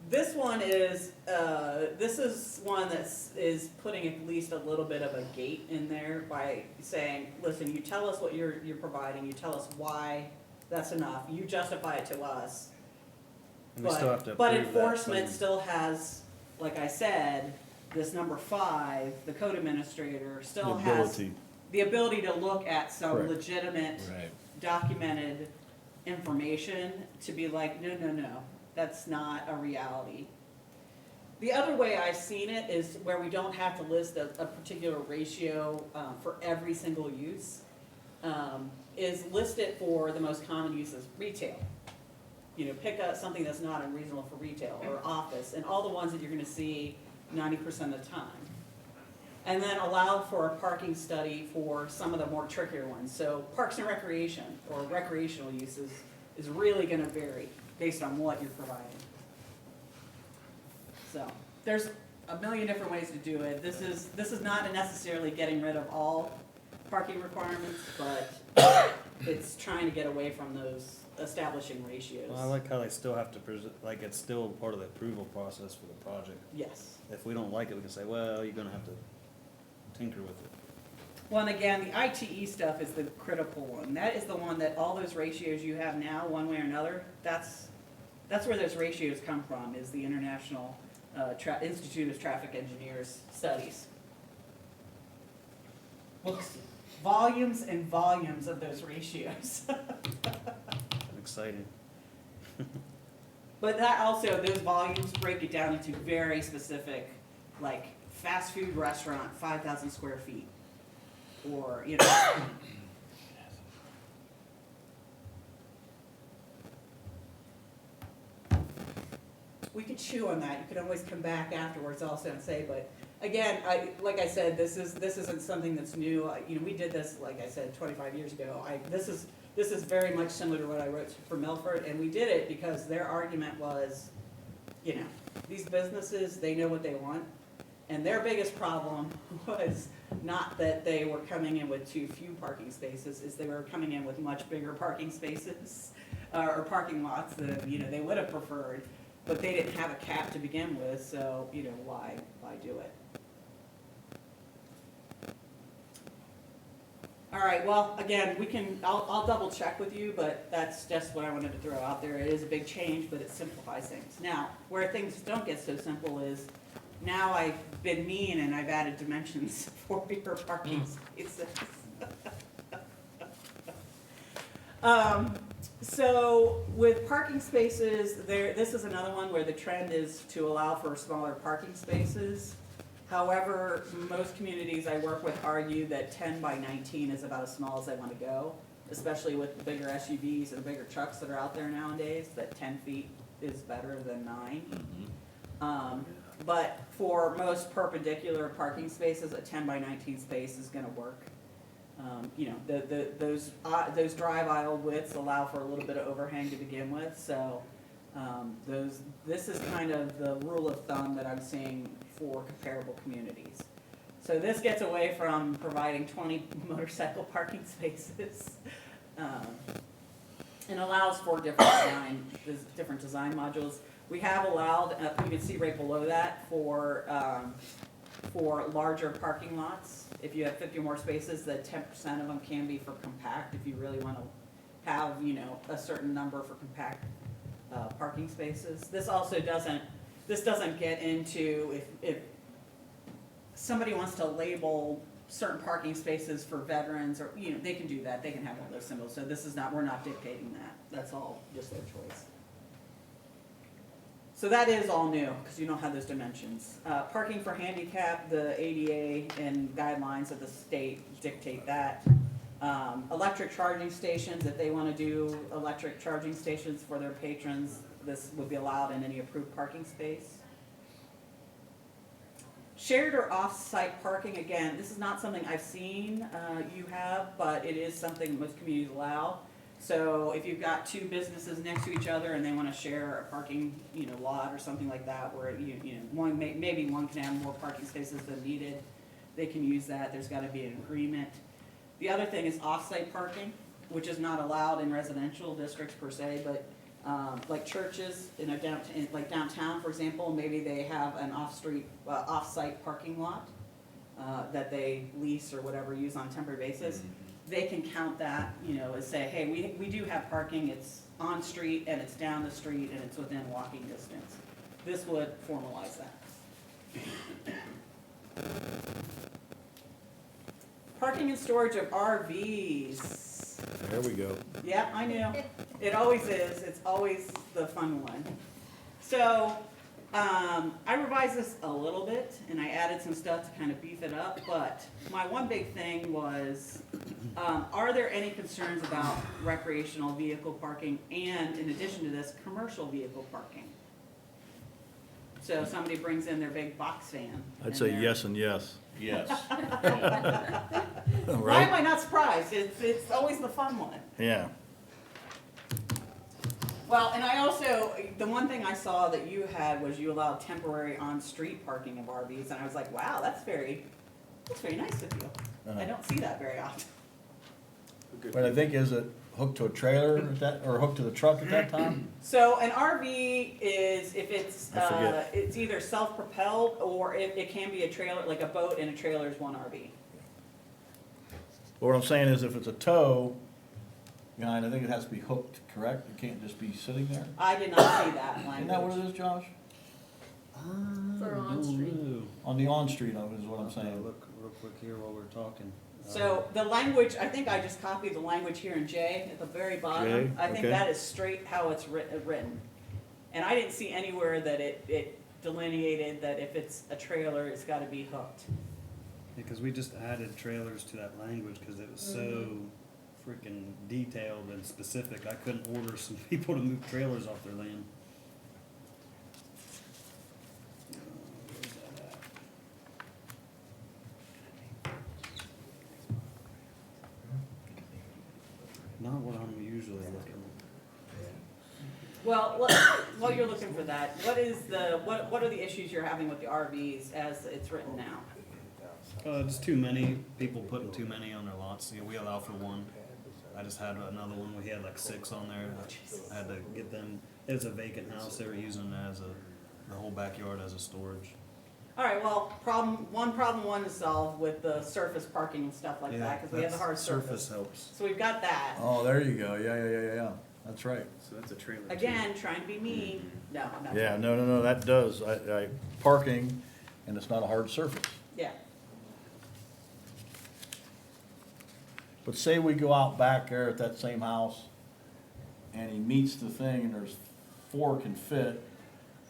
This one is, one is putting at least a little bit of a gate in there by saying, listen, you tell us what you're providing, you tell us why that's enough, you justify it to us. And we still have to But approve that enforcement from- still has, like I said, this number 5, the code administrator still The has ability. the ability to look at some Correct. legitimate, Right. documented information to be like, no, that's not a reality. The other way I've seen it is where we don't have to list a particular ratio for every single use, is list it for the most common uses, retail. You know, pick up something that's not unreasonable for retail or office, and all the ones that you're gonna see 90% of the time. And then allow for a parking study for some of the more trickier ones. So parks and recreation or recreational uses is really gonna vary based on what you're providing. So, there's a million different ways to do it. This is not necessarily getting rid of all parking requirements, but it's trying to get away from those establishing ratios. Well, I like how they still have to like, it's still part of the approval process for the project. Yes. If we don't like it, we can say, well, you're gonna have to tinker with it. Well, and again, the ITE stuff is the critical one. That is the one that all those ratios you have now, one way or another, that's where those ratios come from, is the International Institute of Traffic Engineers studies. Books, volumes and volumes of those ratios. Exciting. But that also, those volumes break it down into very specific, like fast food restaurant, 5,000 square feet. Or, you know. We could chew on that. You could always come back afterwards also and say, but again, like I said, this isn't something that's new. You know, we did this, like I said, 25 years ago. This is very much similar to what I wrote for Milford, and we did it because their argument was, you know, these businesses, they know what they want, and their biggest problem was not that they were coming in with too few parking spaces, is they were coming in with much bigger parking spaces, or parking lots than, you know, they would have preferred, but they didn't have a cap to begin with, so, you know, why do it? All right, well, again, I'll double check with you, but that's just what I wanted to throw out there. It is a big change, but it simplifies things. Now, where things don't get so simple is, now I've been mean and I've added dimensions for your parking spaces. So with parking spaces, this is another one where the trend is to allow for smaller parking spaces. However, most communities I work with argue that 10 by 19 is about as small as they want to go, especially with the bigger SUVs and bigger trucks that are out there nowadays, that 10 feet is better than 9. But for most perpendicular parking spaces, a 10 by 19 space is gonna work. You know, those drive aisle widths allow for a little bit of overhang to begin with, so this is kind of the rule of thumb that I'm seeing for comparable communities. So this gets away from providing 20 motorcycle parking spaces, and allows for different design modules. We have allowed, you can see right below that, for larger parking lots. If you have 50 or more spaces, that 10% of them can be for compact, if you really want to have, you know, a certain number for compact parking spaces. This also doesn't get into if somebody wants to label certain parking spaces for veterans, or, you know, they can do that, they can have all those symbols. So this is not, we're not dictating that. That's all just their choice. So that is all new, because you don't have those dimensions. Parking for handicap, the ADA and guidelines of the state dictate that. Electric charging stations, if they want to do electric charging stations for their patrons, this would be allowed in any approved parking space. Shared or off-site parking, again, this is not something I've seen you have, but it is something most communities allow. So if you've got two businesses next to each other and they want to share a parking, you know, lot or something like that, where you know maybe one can have more parking spaces than needed, they can use that. There's got to be an agreement. The other thing is off-site parking, which is not allowed in residential districts per se, but like churches in like downtown, for example, maybe they have an off-site parking lot that they lease or whatever, use on a temporary basis. They can count that, you know, and say, hey, we do have parking, it's on street and it's down the street and it's within walking distance. This would formalize that. Parking and storage of RVs. There we go. Yeah, I knew. It always is. It's always the fun one. So, I revised this a little bit, and I added some stuff to kind of beef it up, but my one big thing was, are there any concerns about recreational vehicle parking and, in addition to this, commercial vehicle parking? So somebody brings in their big box van. I'd say yes and yes. Yes. Why am I not surprised? It's always the fun one. Yeah. Well, and I also, the one thing I saw that you had was you allowed temporary on-street parking of RVs, and I was like, wow, that's very That's very nice of you. Uh-huh. I don't see that very often. But I think, is it hooked to a trailer at that, or hooked to the truck at that time? So an RV is, if it's, I forget. it's either self-propelled or it can be a trailer, like a boat and a trailer is one RV. But what I'm saying is if it's a tow, behind, I think it has to be hooked, correct? It can't just be sitting there? I did not see that Isn't that what language. it is, Josh? For on-street. On the on-street of it is what I'm Okay, saying. look real quick here while we're talking. So the language, I think I just copied the language here in J at the very bottom. J, I think okay. that is straight how it's written. And I didn't see anywhere that it delineated that if it's a trailer, it's gotta be hooked. Because we just added trailers to that language because it was so freaking detailed and specific. I couldn't order some people to move trailers off their land. Where's that at? Not what I'm usually looking at. Well, while you're looking for that, what are the issues you're having with the RVs as it's written now? Just too many people putting too many on their lots. You know, we allow for one. I just had another one. We had like 6 on there. I had to get them. It's a vacant house. They were using it as the whole backyard as a storage. All right, well, problem one is solved with the surface parking and stuff like that, because we have the hard surface. helps. So we've got that. Oh, there you go. Yeah. That's right. So that's a trailer. Again, trying to be mean. No, I'm not. Yeah, no, that does. Parking, and it's not a hard surface. Yeah. But say we go out back there at that same house, and he meets the thing, and there's 4 can fit,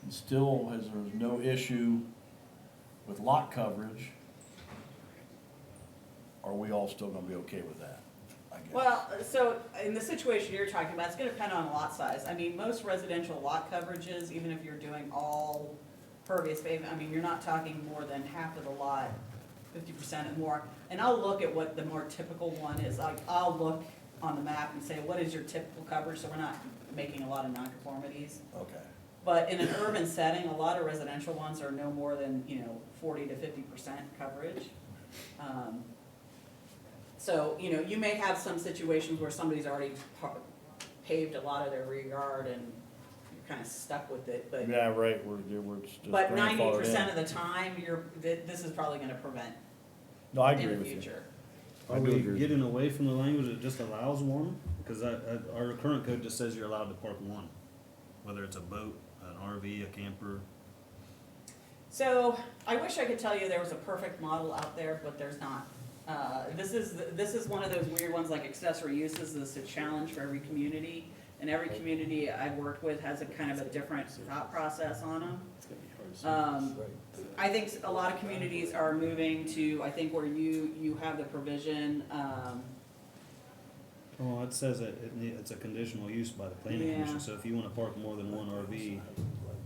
and still there's no issue with lot coverage, are we all still gonna be okay with that, I guess? Well, so in the situation you're talking about, it's gonna depend on lot size. I mean, most residential lot coverages, even if you're doing all pervious pavement, I mean, you're not talking more than half of the lot, 50% and more. And I'll look at what the more typical one is. I'll look on the map and say, what is your typical coverage, so we're not making a lot of nonconformities. Okay. But in an urban setting, a lot of residential ones are no more than, 40 to 50% coverage. So, you may have some situations where somebody's already paved a lot of their rear yard and you're kind of stuck with it, but, Yeah, right, we're just but grandfathered 90% in. of the time, this is probably gonna prevent No, I in agree the with you. future. Are I do we agree. getting away from the language that just allows one? Because our current code just says you're allowed to park one, whether it's a boat, an RV, a camper. So, I wish I could tell you there was a perfect model out there, but there's not. This is one of those weird ones, like accessory uses, this is a challenge for every community. And every community I've worked with has a kind of a different thought process on them. I think a lot of communities are moving to, I think where you have the provision, Well, it says that it's a conditional use by the planning Yeah. commission, so if you wanna park more than one RV,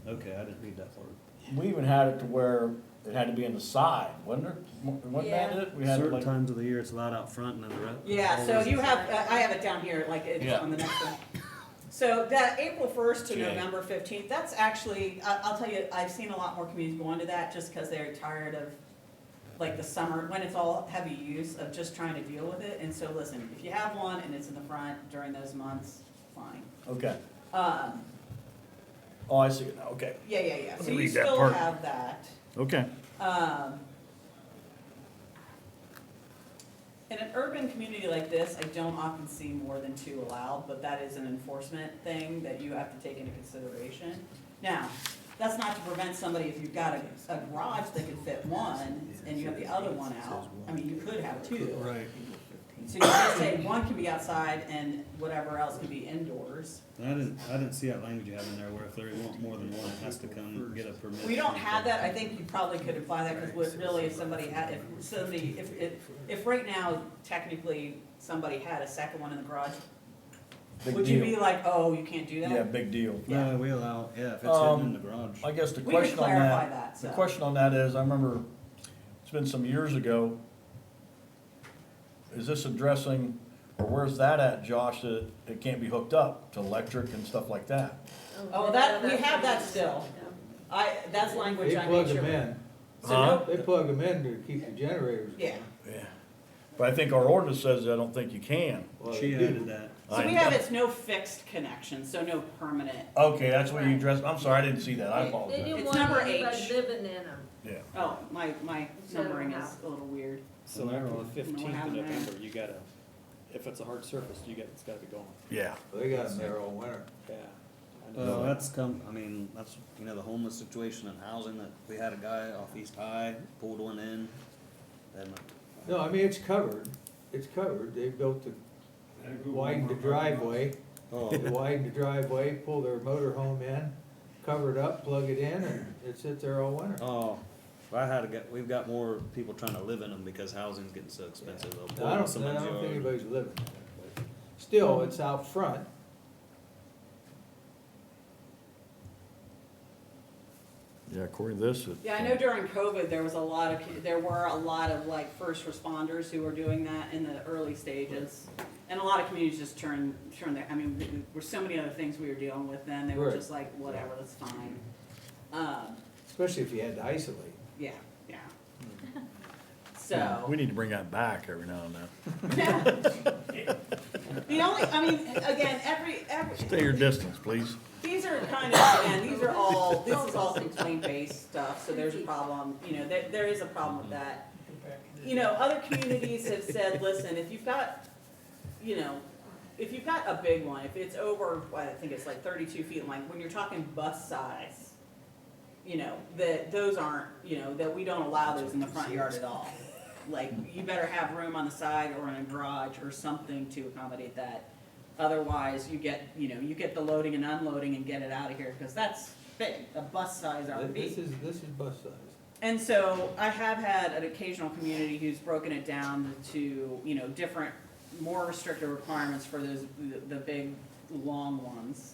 okay, I didn't read that part. We even had it to where it had to be in the side, wasn't it? Wasn't that Yeah. it? We had it Certain like, times of the year, it's allowed out front and then the rest. yeah, so you have, I have it down here, like it's Yeah. on the next one. So that April 1st to Jay. November 15th, that's actually, I'll tell you, I've seen a lot more communities going to that just because they're tired of like the summer, when it's all heavy use, of just trying to deal with it. And so listen, if you have one and it's in the front during those months, fine. okay. Um, Oh, I see it now, okay. yeah. Let So me you read that still part. have that. Okay. In an urban community like this, I don't often see more than 2 allowed, but that is an enforcement thing that you have to take into consideration. Now, that's not to prevent somebody, if you've got a garage that can fit one, and you have the other one out, I mean, you could have 2. Right. So you just say one can be outside and whatever else can be indoors. And I didn't see that language you have in there where if they want more than one, it has to come get a permit. We don't have that, I think you probably could apply that, because really, if somebody had, if right now, technically, somebody had a second one in the garage, Big would you deal. be like, oh, you can't do that? Yeah, big deal. No, we allow, yeah, if it's hidden in the garage. I guess the We could question on clarify that, that, the so. question on that is, I remember, it's been some years ago, is this addressing, or where's that at, Josh, that it can't be hooked up to electric and stuff like that? Oh, that, we have that still. That's language He I made plugs sure. them in, So Huh? no, They plug them in to keep the generators yeah. going. Yeah. But I think our ordinance says I don't think you can. Well, She they do. added that. So we have, it's no fixed connection, so no permanent. Okay, that's what you addressed, I'm sorry, I didn't see that, I They apologize. didn't It's want number anybody H. living in them. Yeah. Oh, my Instead of numbering is house. a little weird. So after the Know 15th what of happened there? November, you gotta, if it's a hard surface, it's gotta be going. Yeah. They got them there all winter. Yeah. I know. Well, that's that's, the homeless situation and housing that we had a guy off East High, pulled one in. And No, I mean, it's covered. It's covered. They built the, widened the driveway. They widened the driveway, pull their motor home in, cover it up, plug it in, and it sits there all winter. Oh, we've got more people trying to live in them because housing's getting so expensive. They'll pull I in don't someone's think yard. anybody's living in it, but still, it's out front. Yeah, according to this. Yeah, I know during COVID, there were a lot of like first responders who were doing that in the early stages. And a lot of communities just turned their, I mean, there were so many other things we were dealing with then, they were Right. just like, whatever, that's fine. Especially if you had to isolate. Yeah, yeah. So. We need to bring that back every now and then. The only, I mean, again, every, Stay your distance, please. these are kind of, again, this is all complaint-based stuff, so there's a problem, there is a problem with that. Other communities have said, listen, if you've got a big one, if it's over, I think it's like 32 feet in length, when you're talking bus size, that those aren't, that we don't allow those in the front yard at all. Like, you better have room on the side or in a garage or something to accommodate that. Otherwise, you get the loading and unloading and get it out of here, because that's big, a bus size RV. This is bus size. And so I have had an occasional community who's broken it down to, different, more restrictive requirements for the big, long ones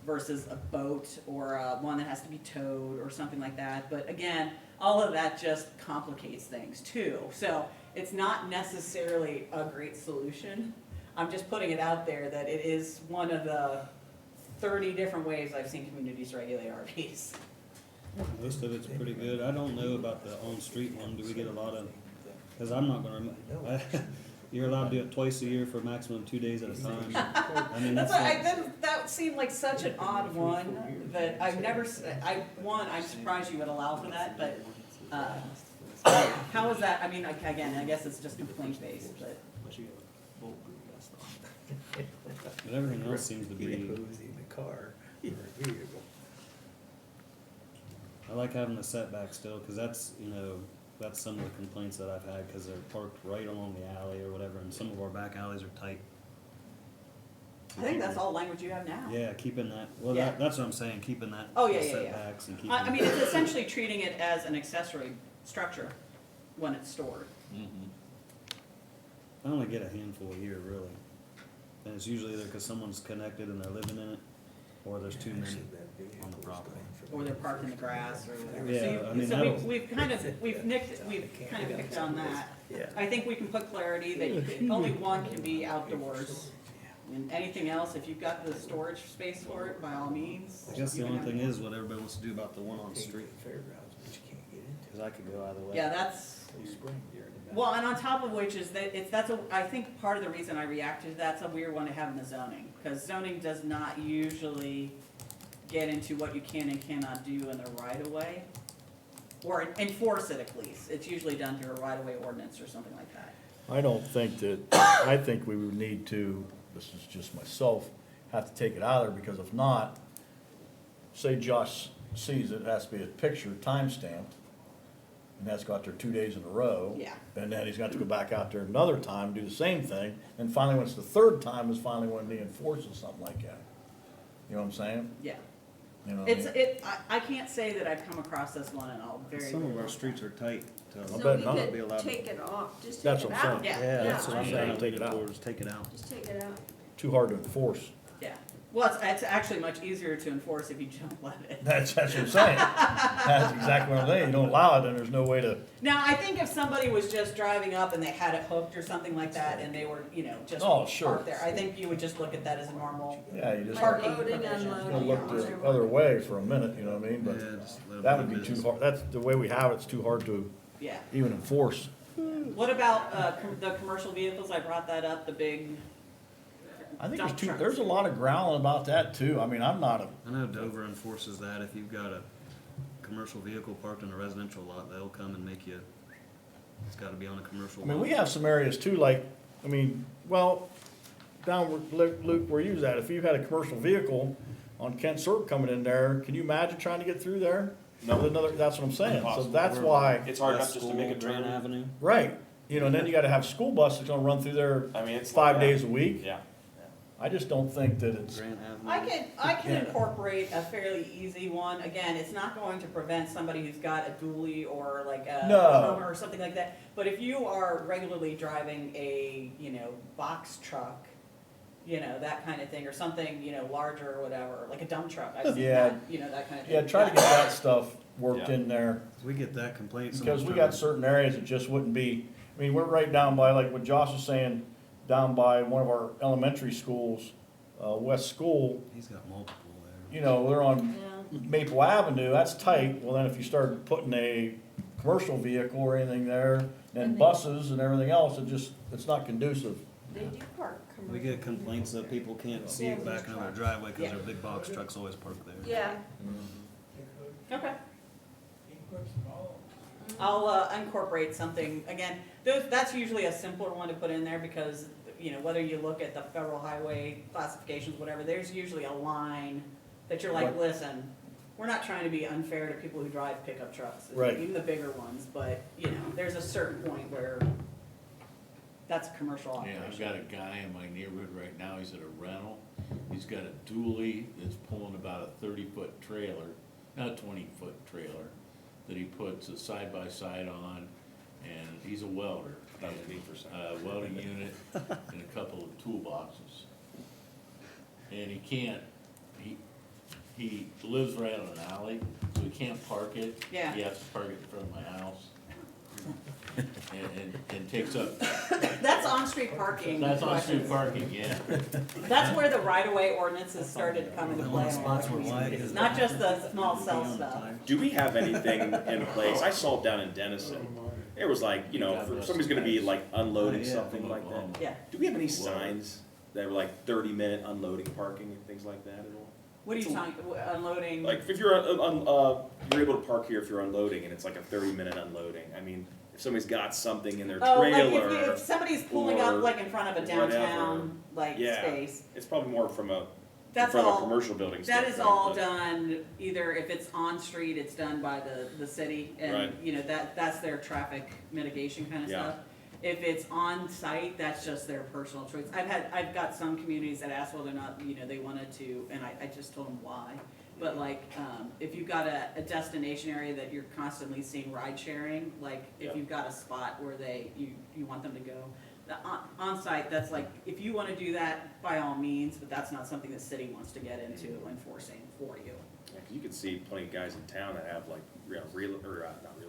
versus a boat or one that has to be towed or something like that. But again, all of that just complicates things too. So it's not necessarily a great solution. I'm just putting it out there that it is one of the 30 different ways I've seen communities regulate RVs. Most of it's pretty good. I don't know about the on-street one. Do we get a lot of, because I'm not gonna, you're allowed to do it twice a year for a maximum of 2 days at a time. I mean, That's that's why like, that seemed like such an odd one that I've never, I'm surprised you would allow for that, but, how is that, I mean, again, I guess it's just complaint based, but. but everything else seems to be, in a car or a vehicle. I like having the setback still, because that's some of the complaints that I've had, because they're parked right along the alley or whatever, and some of our back alleys are tight. I think that's all language you have now. Yeah, keeping that, Yeah. that's what I'm saying, keeping that. Oh, yeah, the yeah, yeah. setbacks and keeping. I mean, it's essentially treating it as an accessory structure when it's stored. I only get a handful a year, really. And it's usually either because someone's connected and they're living in it, or there's too many on the property. Or they're parked in the grass or whatever. Yeah, So I mean, so that'll- we've kind of picked on that. I think we can put clarity that only one can be outdoors. And anything else, if you've got the storage space for it, by all means. I guess the you can only have thing it. is what everybody wants to do about the one on the street, Fairgrounds, but you can't get into. because I could go either way. Yeah, that's, Spring, you're in the back. well, and on top of which is that I think part of the reason I reacted to that's a weird one to have in the zoning. Because zoning does not usually get into what you can and cannot do in the right of way. Or enforce it at least. It's usually done through a right of way ordinance or something like that. I don't think that, I think we would need to, this is just myself, have to take it out of there, because if not, say Josh sees it, has to be a picture timestamped, and that's got there 2 days in a row. Yeah. And then he's got to go back out there another time, do the same thing, and finally, when it's the third time, is finally when he enforces something like that. You know what I'm saying? Yeah. You know what I It's, mean? I can't say that I've come across this one in all very. Some of very our long streets time. are tight, I So bet we none will be could allowed to- take it off, just take That's it what I'm out. saying. Yeah. Yeah, that's what I'm I saying, agree. take it out, just take it out. Just take it out. Too hard to enforce. Yeah. Well, it's actually much easier to enforce if you don't let it. That's what I'm saying. That's exactly what I'm saying. You don't allow it, then there's no way to, Now, I think if somebody was just driving up and they had it hooked or something like that, and they were, just Oh, sure. parked there, I think you would just look at that as a normal yeah, you just parking Loading, provision. unloading. gonna look the other way for a minute, you know what I mean? Yeah, But just let 'em that do would be business. too hard, that's the way we have it, it's too hard to Yeah. even enforce. What about, the commercial vehicles? I brought that up, the big, I think Dump trucks. there's a lot of growling about that too. I mean, I'm not a, I know Dover enforces that. If you've got a commercial vehicle parked in a residential lot, they'll come and make you, it's gotta be on a commercial I lot. mean, we have some areas too, like, I mean, well, down where Luke, where you was at, if you had a commercial vehicle on Kent Circle coming in there, can you imagine trying to get through there? No. With another, that's what I'm saying. So Impossible. that's why, It's hard enough West just to make a School, Grand turn. Avenue. right, and then you gotta have school buses gonna run through there I mean, it's. 5 yeah. days a week. Yeah. I just don't think that it's, Grand Avenue. I can Yeah. incorporate a fairly easy one. Again, it's not going to prevent somebody who's got a dually or like a No. Hummer or something like that. But if you are regularly driving a, box truck, that kind of thing, or something, larger or whatever, like a dump truck, I've seen Yeah. that, that kind of thing. yeah, try to get that stuff worked Yeah. in there. We get that complaint. Because someone's we trying got to- certain areas that just wouldn't be, I mean, we're right down by, like what Josh was saying, down by one of our elementary schools, West School, He's got multiple there. they're on Yeah. Maple Avenue, that's tight. Well, then if you start putting a commercial vehicle or anything there, and And they- buses and everything else, it's not conducive. They do park commercial. We get complaints that people can't see it back in their driveway because Yeah. their big box trucks always park there. Yeah. Okay. I'll incorporate something, again, that's usually a simpler one to put in there because, whether you look at the federal highway classifications, whatever, there's usually a line that you're like, Right. listen, we're not trying to be unfair to people who drive pickup trucks, Right. even the bigger ones, but, there's a certain point where that's a commercial Yeah, I've operation. got a guy in my neighborhood right now, he's at a rental, he's got a dually that's pulling about a 30-foot trailer, not a 20-foot trailer, that he puts a side-by-side on, and he's a welder. That was me for a second. Welding unit and a couple of toolboxes. And he can't, he lives right on an alley, so he can't park it. Yeah. He has to park it in front of my house. And takes up, That's on-street parking. that's on street questions. parking, yeah. That's where the right-of-way ordinances started to come into The play. one in a lot spots of where these Wyatt communities. is- Not just the small Be cell on the stuff. time. Do we have anything in place? I saw it down in Denison. There was like, if somebody's gonna be like unloading Oh, yeah. something like that. Yeah. Do we have any signs that were like 30-minute unloading parking and things like that at all? What are you talking, unloading? Like if you're you're able to park here if you're unloading and it's like a 30-minute unloading. I mean, if somebody's got something in their Oh, like trailer, if somebody's pulling up or like in front of a downtown, like Yeah. space. it's probably more from in That's front of a all, commercial building. that is standpoint, all but- done, either if it's on street, it's done by the city. And, Right. that's their traffic mitigation kind of Yeah. stuff. If it's on site, that's just their personal choice. I've got some communities that asked whether or not, they wanted to, and I just told them why. But like, if you've got a destination area that you're constantly seeing ride sharing, like if Yeah. you've got a spot where you want them to go, the on-site, that's like, if you wanna do that, by all means, but that's not something the city wants to get into enforcing for you. Yeah, 'cause you can see plenty of guys in town that have like, not real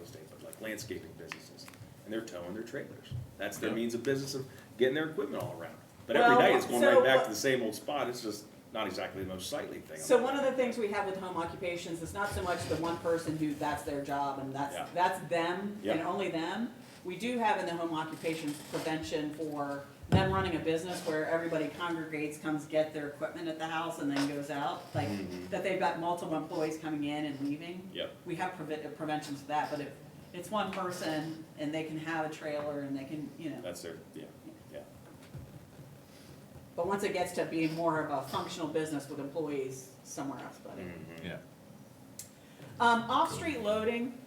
estate, but like landscaping businesses, and they're towing their trailers. That's their Yeah. means of business of getting their equipment all around. But Well, every night it's going so right back what- to the same old spot. It's just not exactly the most sightly thing. So one of the things we have with home occupations is not so much the one person who that's their job and Yeah. that's them and Yeah. only them. We do have in the home occupations prevention for them running a business where everybody congregates, comes get their equipment at the house and then goes out. Like, Mhm. that they've got multiple employees coming in and leaving. Yep. We have preventions for that, but if it's one person and they can have a trailer and they can, That's their, yeah. but once it gets to be more of a functional business with employees, somewhere else, buddy. Mhm. Yeah. Off-street loading,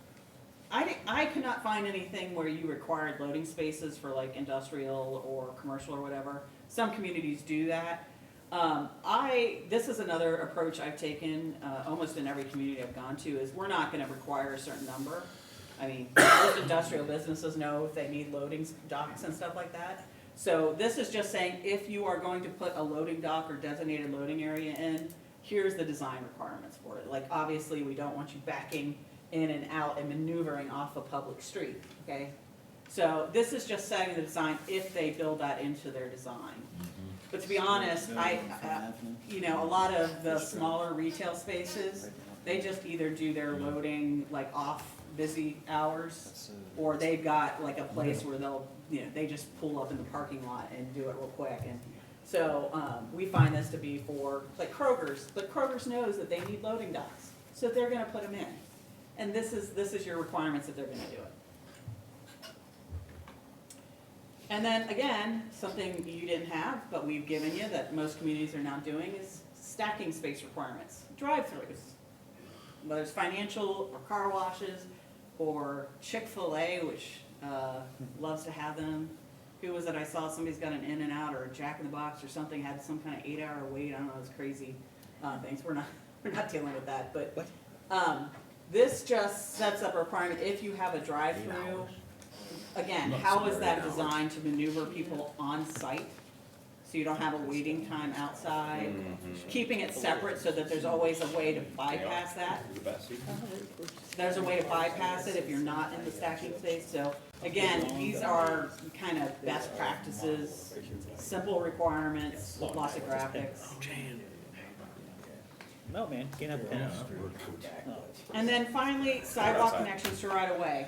I could not find anything where you required loading spaces for like industrial or commercial or whatever. Some communities do that. This is another approach I've taken, almost in every community I've gone to, is we're not gonna require a certain number. I mean, most industrial businesses know if they need loading docks and stuff like that. So this is just saying, if you are going to put a loading dock or designated loading area in, here's the design requirements for it. Like, obviously, we don't want you backing in and out and maneuvering off a public street, okay? So this is just setting the design if they build that into their design. But to be honest, you know, a lot of the smaller retail spaces, they just either do their loading like off busy hours, or they've got like a place where they'll, you know, they just pull up in the parking lot and do it real quick. And so, we find this to be for, like Kroger's, but Kroger's knows that they need loading docks, so they're gonna put them in. And this is your requirements that they're gonna do it. And then again, something you didn't have, but we've given you that most communities are now doing is stacking space requirements, drive-throughs. Whether it's financial or car washes or Chick-fil-A, which loves to have them. Who was it I saw, somebody's got an In-N-Out or a Jack in the Box or something, had some kind of 8-hour wait, I don't know, it's crazy things, we're not dealing with that, but this just sets up a requirement, if you have a drive-through, again, how is that designed to maneuver people on site? So you don't have a waiting time outside, keeping it separate so that there's always a way to bypass that. There's a way to bypass it if you're not in the stacking space, so again, these are kind of best practices, simple requirements, lots of graphics. No, man, can't have a pen. And then finally, sidewalk connections to right of way.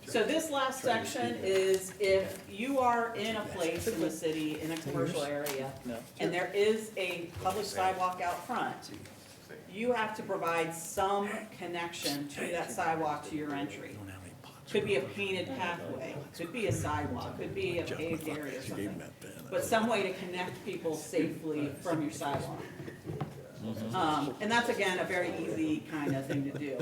So this last section is if you are in a place in the city, in a commercial area, and there is a public sidewalk out front, you have to provide some connection to that sidewalk to your entry. Could be a painted pathway, could be a sidewalk, could be a paved area or something, but some way to connect people safely from your sidewalk. And that's again, a very easy kind of thing to do,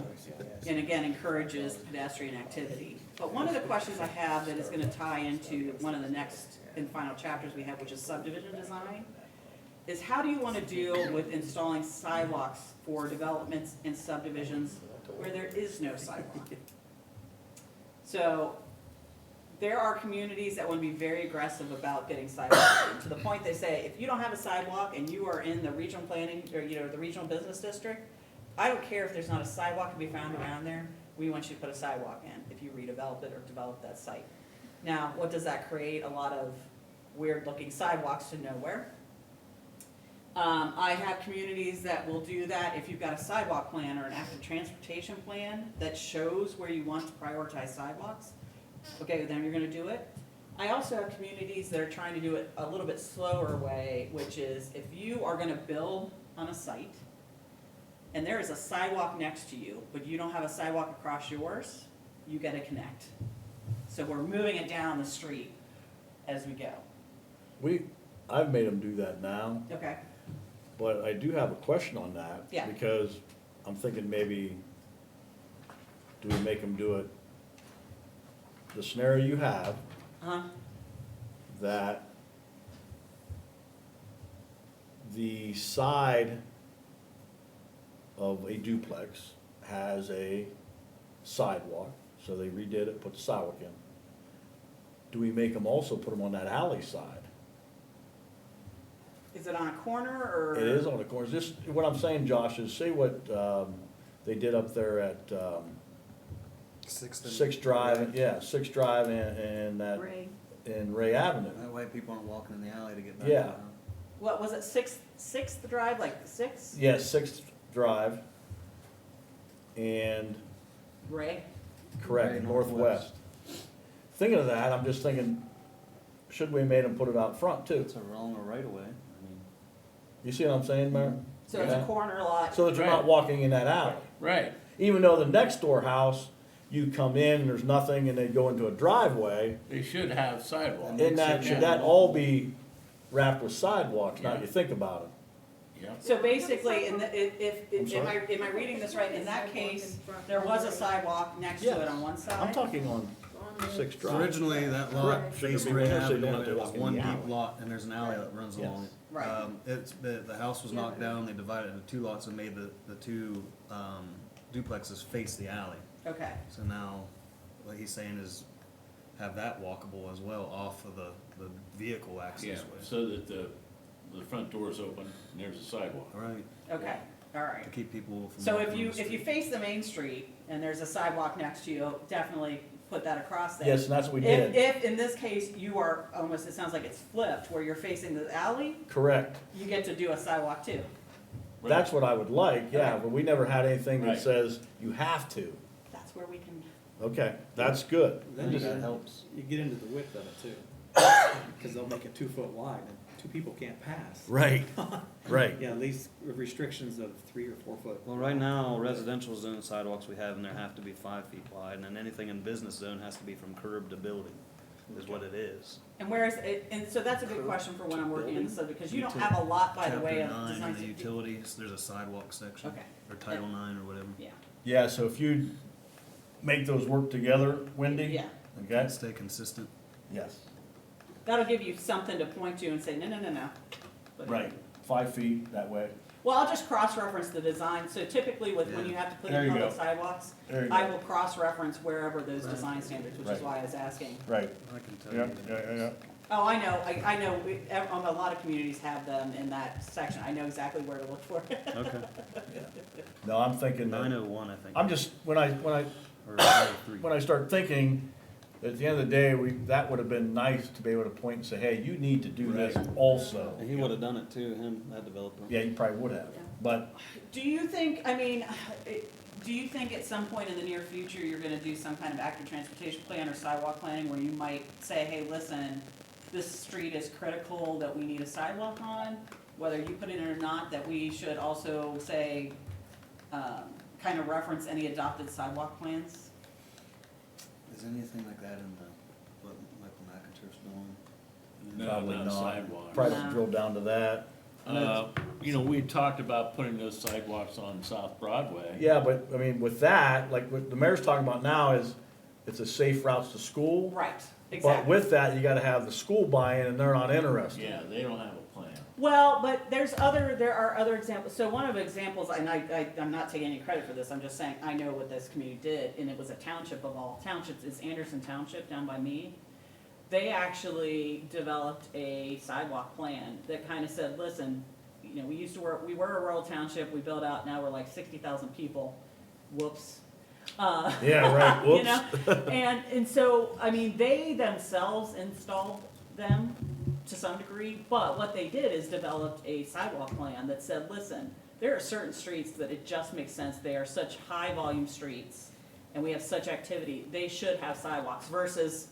and again, encourages pedestrian activity. But one of the questions I have that is gonna tie into one of the next and final chapters we have, which is subdivision design, is how do you wanna deal with installing sidewalks for developments and subdivisions where there is no sidewalk? So, there are communities that want to be very aggressive about getting sidewalks in, to the point they say, if you don't have a sidewalk and you are in the regional planning, or, you know, the regional business district, I don't care if there's not a sidewalk to be found around there, we want you to put a sidewalk in, if you redevelop it or develop that site. Now, what does that create? A lot of weird-looking sidewalks to nowhere. I have communities that will do that if you've got a sidewalk plan or an active transportation plan that shows where you want to prioritize sidewalks. Okay, then you're gonna do it. I also have communities that are trying to do it a little bit slower way, which is if you are gonna build on a site and there is a sidewalk next to you, but you don't have a sidewalk across yours, you gotta connect. So we're moving it down the street as we go. I've made them do that now, Okay, but I do have a question on that. Yeah. Because I'm thinking maybe, do we make them do it, the scenario you have, that the side of a duplex has a sidewalk, so they redid it, put the sidewalk in. Do we make them also put them on that alley side? is it on a corner or? It is on the corner. This, what I'm saying, Josh, is see what, they did up there at, Sixth Drive, yeah, Sixth Drive and that, Ray. in Ray Avenue. That way people aren't walking in the alley to get back. Yeah. down. What was it, Sixth Drive, like Sixth? Yeah, Sixth Drive and, Ray? correct, Ray northwest. Thinking of that, I'm just thinking, should we made them put it out front too? It's a wrong or right away. I mean, You see what I'm saying, Mayor? So it's a Yeah. corner lot. So that you're not Right. walking in that alley. Right, Even though the next door house, you come in and there's nothing and they go into a driveway, they should have sidewalks. and that, should that all be wrapped with sidewalks, now you think about it? Yeah, So basically, in the, I'm sorry? am I reading this right? In that case, there was a sidewalk next to it on one side? I'm talking on Sixth so Drive. originally that lot Correct. faced People Ray say they Avenue, don't have to it was walk in one the deep alley. lot and there's an alley that runs Yes. along it. Right. The house was knocked down, they divided it into two lots and made the two, duplexes face the alley. Okay, So now, what he's saying is, have that walkable as well off of the vehicle access Yeah, way. so that the front door's open and there's a sidewalk. Right, Okay, all right. to keep people from. So walking if on you, the if you street. face the main street and there's a sidewalk next to you, definitely put that across there. Yes, and that's what we If, did. if in this case, you are almost, it sounds like it's flipped, where you're facing the alley, Correct. you get to do a sidewalk too. That's what I would like, yeah, Okay. but we never had anything that Right. says you have to. That's where we can, Okay, that's good. Then you That get, helps. you get into the width of it too. Cause they'll make it 2 foot wide and 2 people can't pass. Right, right. Yeah, at least restrictions of 3 or 4 foot. Well, right now, residential zone sidewalks we have in there have to be 5 feet wide, and then anything in business zone has to be from curb to building, is what it is. and where's, it? And so that's a good question for when I'm working in the subject, because you don't have a lot by the way of Chapter 9 design. in the utilities, there's a sidewalk section. Okay. Or Title 9 or whatever. Yeah, Yeah, so if you make those work together, Wendy? yeah. Okay, Stay consistent. yes, That'll give you something to point to and say, no, no, no, no. But- right, 5 feet that way. Well, I'll just cross-reference the design, so typically with, when Yeah. you have to put There in you public go. sidewalks, There you I go. will cross-reference wherever those design standards, which is Right. why I was asking. Right, I can tell yeah, you. yeah, yeah. Oh, I know, I know, a lot of communities have them in that section, I know exactly where to look for it. Okay. No, I'm thinking that, 901, I think. I'm just, when I Or 903. when I start thinking, at the end of the day, that would have been nice to be able to point and say, hey, you need to do this also. And he would have done it too, him, that developer. Yeah, you probably would have, Yeah. but, Do you think, I mean, do you think at some point in the near future, you're gonna do some kind of active transportation plan or sidewalk planning where you might say, hey, listen, this street is critical that we need a sidewalk on, whether you put it in or not, that we should also say, kind of reference any adopted sidewalk plans? Is anything like that in the, what Michael McIntyre's doing? No, Probably not not. sidewalks. probably No. drill down to that. You know, we talked about putting those sidewalks on South Broadway. Yeah, but, I mean, with that, like, what the mayor's talking about now is, it's a safe routes to school. Right, But exactly. with that, you gotta have the school buy-in, and they're not interested. Yeah, they don't have a plan. Well, but there are other examples, so one of the examples, and I'm not taking any credit for this, I'm just saying, I know what this community did, and it was a township of all townships, it's Anderson Township down by me. They actually developed a sidewalk plan that kind of said, listen, you know, we were a rural township, we built out, now we're like 60,000 people, whoops. Yeah, right, You know, whoops. and so, I mean, they themselves installed them to some degree, but what they did is developed a sidewalk plan that said, listen, there are certain streets that it just makes sense, they are such high volume streets, and we have such activity, they should have sidewalks versus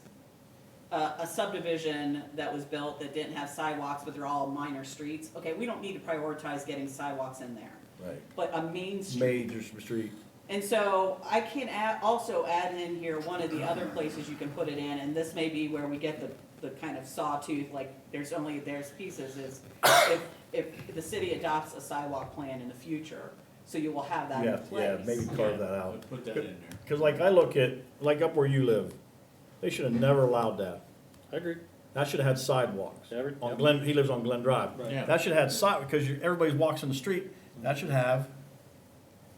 a subdivision that was built that didn't have sidewalks, but they're all minor streets. Okay, we don't need to prioritize getting sidewalks in there, Right, but a main street. major street, And so I can also add in here one of the other places you can put it in, and this may be where we get the kind of sawtooth, like, there's pieces, is if the city adopts a sidewalk plan in the future, so you will have that in yeah, place. yeah, maybe carve that out. Put that in there. Cause like I look at, like up where you live, they should have never allowed that. I agree. That should have had sidewalks. Every- On yep. Glen, he lives on Glen Drive. Right. Yeah. That should have had because everybody walks in the street, that should have,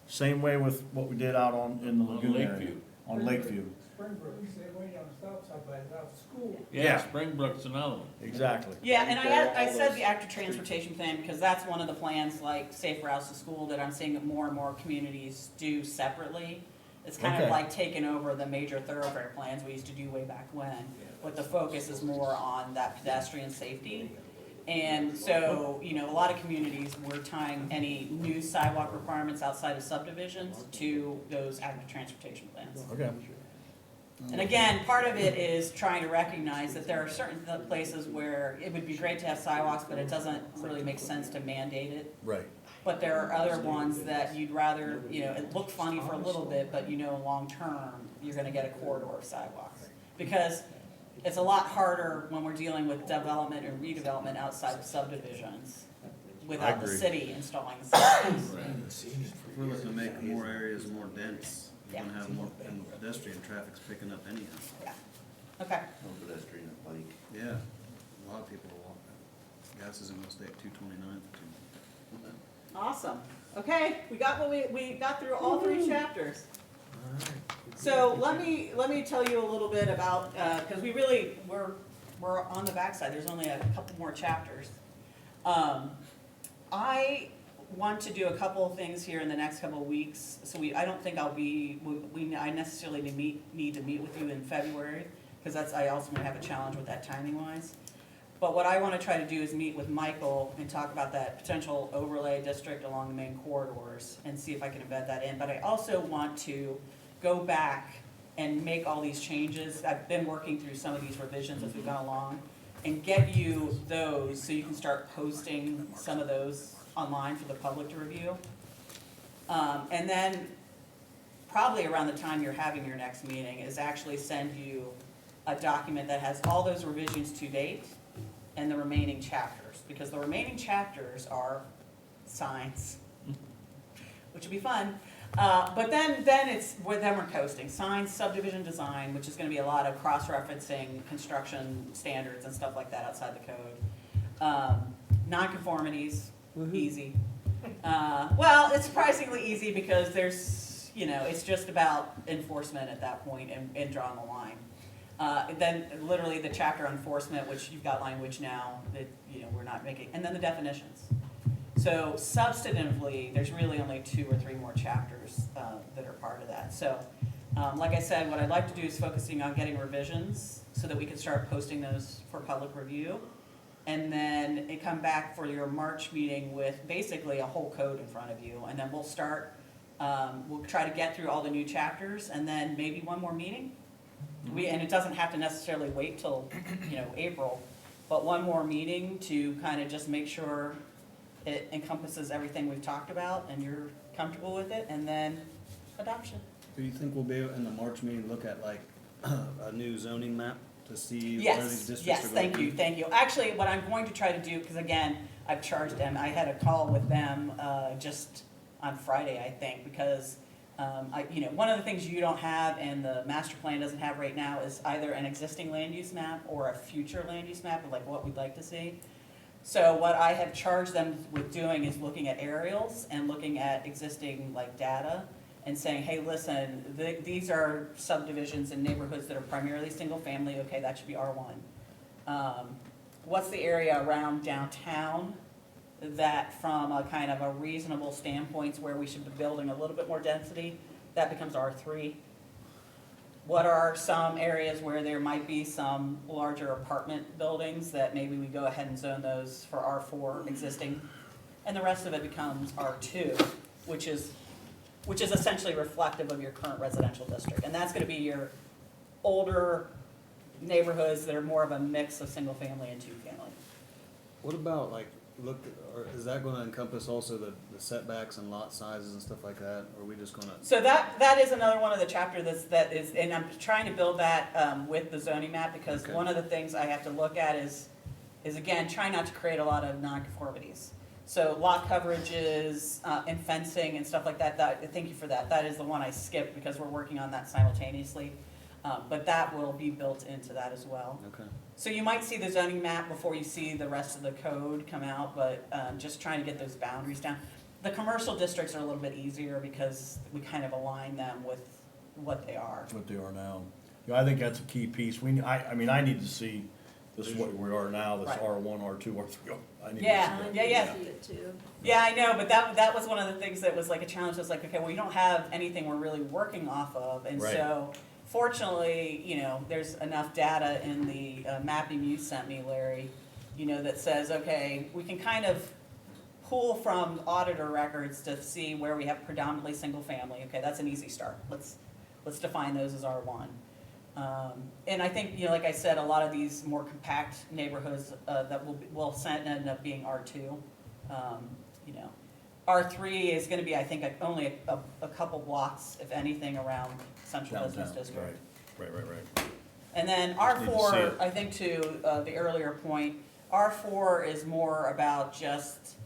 same way with what we did out in the On lagoon area. Lakeview. On Lakeview, Springbrook, you say way down the south side by the school. Yeah, Springbrook's another one. exactly. Yeah, and I said the active transportation plan, because that's one of the plans, like Safe Routes to School, that I'm seeing that more and more communities do separately. It's kind of Okay. like taking over the major thoroughfare plans we used to do way back when, but the focus is more on that pedestrian safety. And so, you know, a lot of communities were tying any new sidewalk requirements outside of subdivisions to those active transportation plans. Okay. And again, part of it is trying to recognize that there are certain places where it would be great to have sidewalks, but it doesn't really make sense to mandate it. Right. But there are other ones that you'd rather, you know, it looked funny for a little bit, but you know, long-term, you're gonna get a corridor of sidewalks. Because it's a lot harder when we're dealing with development and redevelopment outside of subdivisions without the agree. city installing the sidewalks. If we're looking to make more areas more dense, you're Yeah. gonna have more, and pedestrian traffic's picking up anyhow. Yeah, okay. No pedestrian bike. Yeah, a lot of people will walk that. Gas isn't gonna stay at 229 for too long. Awesome. Okay, we got through all 3 chapters. All right, we So let me tell you a little bit about, cause we're on the backside, there's only a couple more chapters. I want to do a couple of things here in the next couple of weeks, so I don't think I necessarily need to meet with you in February, cause I also might have a challenge with that timing wise. But what I wanna try to do is meet with Michael and talk about that potential overlay district along the main corridors and see if I can embed that in, but I also want to go back and make all these changes. I've been working through some of these revisions as we've gone along, and get you those so you can start posting some of those online for the public to review. And then, probably around the time you're having your next meeting, is actually send you a document that has all those revisions to date and the remaining chapters, because the remaining chapters are signs, which would be fun. But then it's, then we're coasting. Signs, subdivision design, which is gonna be a lot of cross-referencing construction standards and stuff like that outside the code. Nonconformities, easy. Well, it's surprisingly easy because there's, it's just about enforcement at that point and drawing the line. Then literally the chapter on enforcement, which you've got language now that, we're not making, and then the definitions. So substantively, there's really only 2 or 3 more chapters that are part of that. So, like I said, what I'd like to do is focusing on getting revisions so that we can start posting those for public review. And then it come back for your March meeting with basically a whole code in front of you. And then we'll start, we'll try to get through all the new chapters and then maybe one more meeting. And it doesn't have to necessarily wait till, April, but one more meeting to kind of just make sure it encompasses everything we've talked about and you're comfortable with it, and then adoption. Do you think we'll be able, in the March meeting, look at like a new zoning map to see where these districts Yes, are going? thank you. Actually, what I'm going to try to do, because again, I've charged them, I had a call with them just on Friday, I think, because one of the things you don't have and the master plan doesn't have right now is either an existing land use map or a future land use map of like what we'd like to see. So what I have charged them with doing is looking at aerials and looking at existing like data and saying, hey, listen, these are subdivisions in neighborhoods that are primarily single family, okay, that should be R1. What's the area around downtown that from a kind of a reasonable standpoint where we should be building a little bit more density, that becomes R3. What are some areas where there might be some larger apartment buildings that maybe we go ahead and zone those for R4 existing, and the rest of it becomes R2, which is essentially reflective of your current residential district. And that's gonna be your older neighborhoods that are more of a mix of single family and 2 family. What about like, or is that gonna encompass also the setbacks and lot sizes and stuff like that, or are we just gonna? So that is another one of the chapters that is, and I'm trying to build that with the zoning map, because one of the things I have to look at is again, try not to create a lot of nonconformities. So lot coverages and fencing and stuff like that, thank you for that. That is the one I skipped because we're working on that simultaneously. But that will be built into that as well. Okay. So you might see the zoning map before you see the rest of the code come out, but just trying to get those boundaries down. The commercial districts are a little bit easier because we kind of align them with what they are. What they are now. I think that's a key piece. I need to see this is what we are now, this Right. R1, R2, R3. I need to see Yeah, that. yeah. See it too. Yeah, I know, but that was one of the things that was like a challenge. It's like, okay, well, you don't have anything we're really working off of, and Right. so fortunately, there's enough data in the mapping you sent me, Larry, that says, okay, we can kind of pull from auditor records to see where we have predominantly single family. Okay, that's an easy start. Let's define those as R1. And I think, like I said, a lot of these more compact neighborhoods that will end up being R2. R3 is going to be, I think, only a couple blocks, if anything, around Central Business Downtown, District. Right. And then Need to see R4, it. I think to the earlier point, R4 is more about just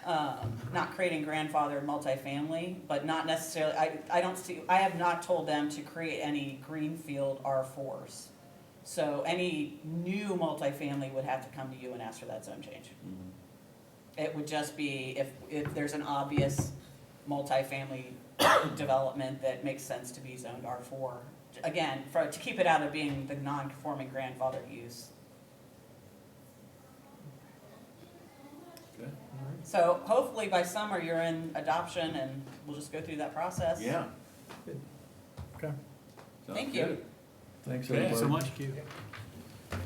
not creating grandfathered multifamily, but not necessarily, I have not told them to create any greenfield R4s. So any new multifamily would have to come to you and ask for that zone change. It would just be if there's an obvious multifamily development that makes sense to be zoned R4. Again, to keep it out of being the non-conforming grandfather use. Okay. So hopefully by summer, you're in adoption and we'll just go through that process. Yeah. Okay. Sounds Thank you. good. Thanks, Okay. everybody. So much, Q.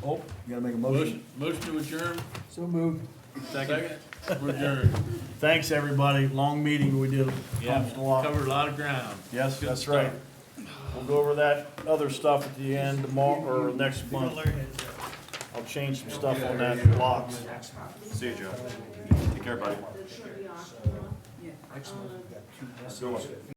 Oh, you gotta make a Motion to adjourn, So moved. second, we're adjourned. Thanks, everybody. Long meeting. We did Yeah, accomplished a lot. covered a lot of ground. Yes, Good that's stuff. right. We'll go over that other stuff at the end tomorrow, or next month. I'll change some stuff on that blocks. See you, Joe. Take care, buddy. Yeah. Good one.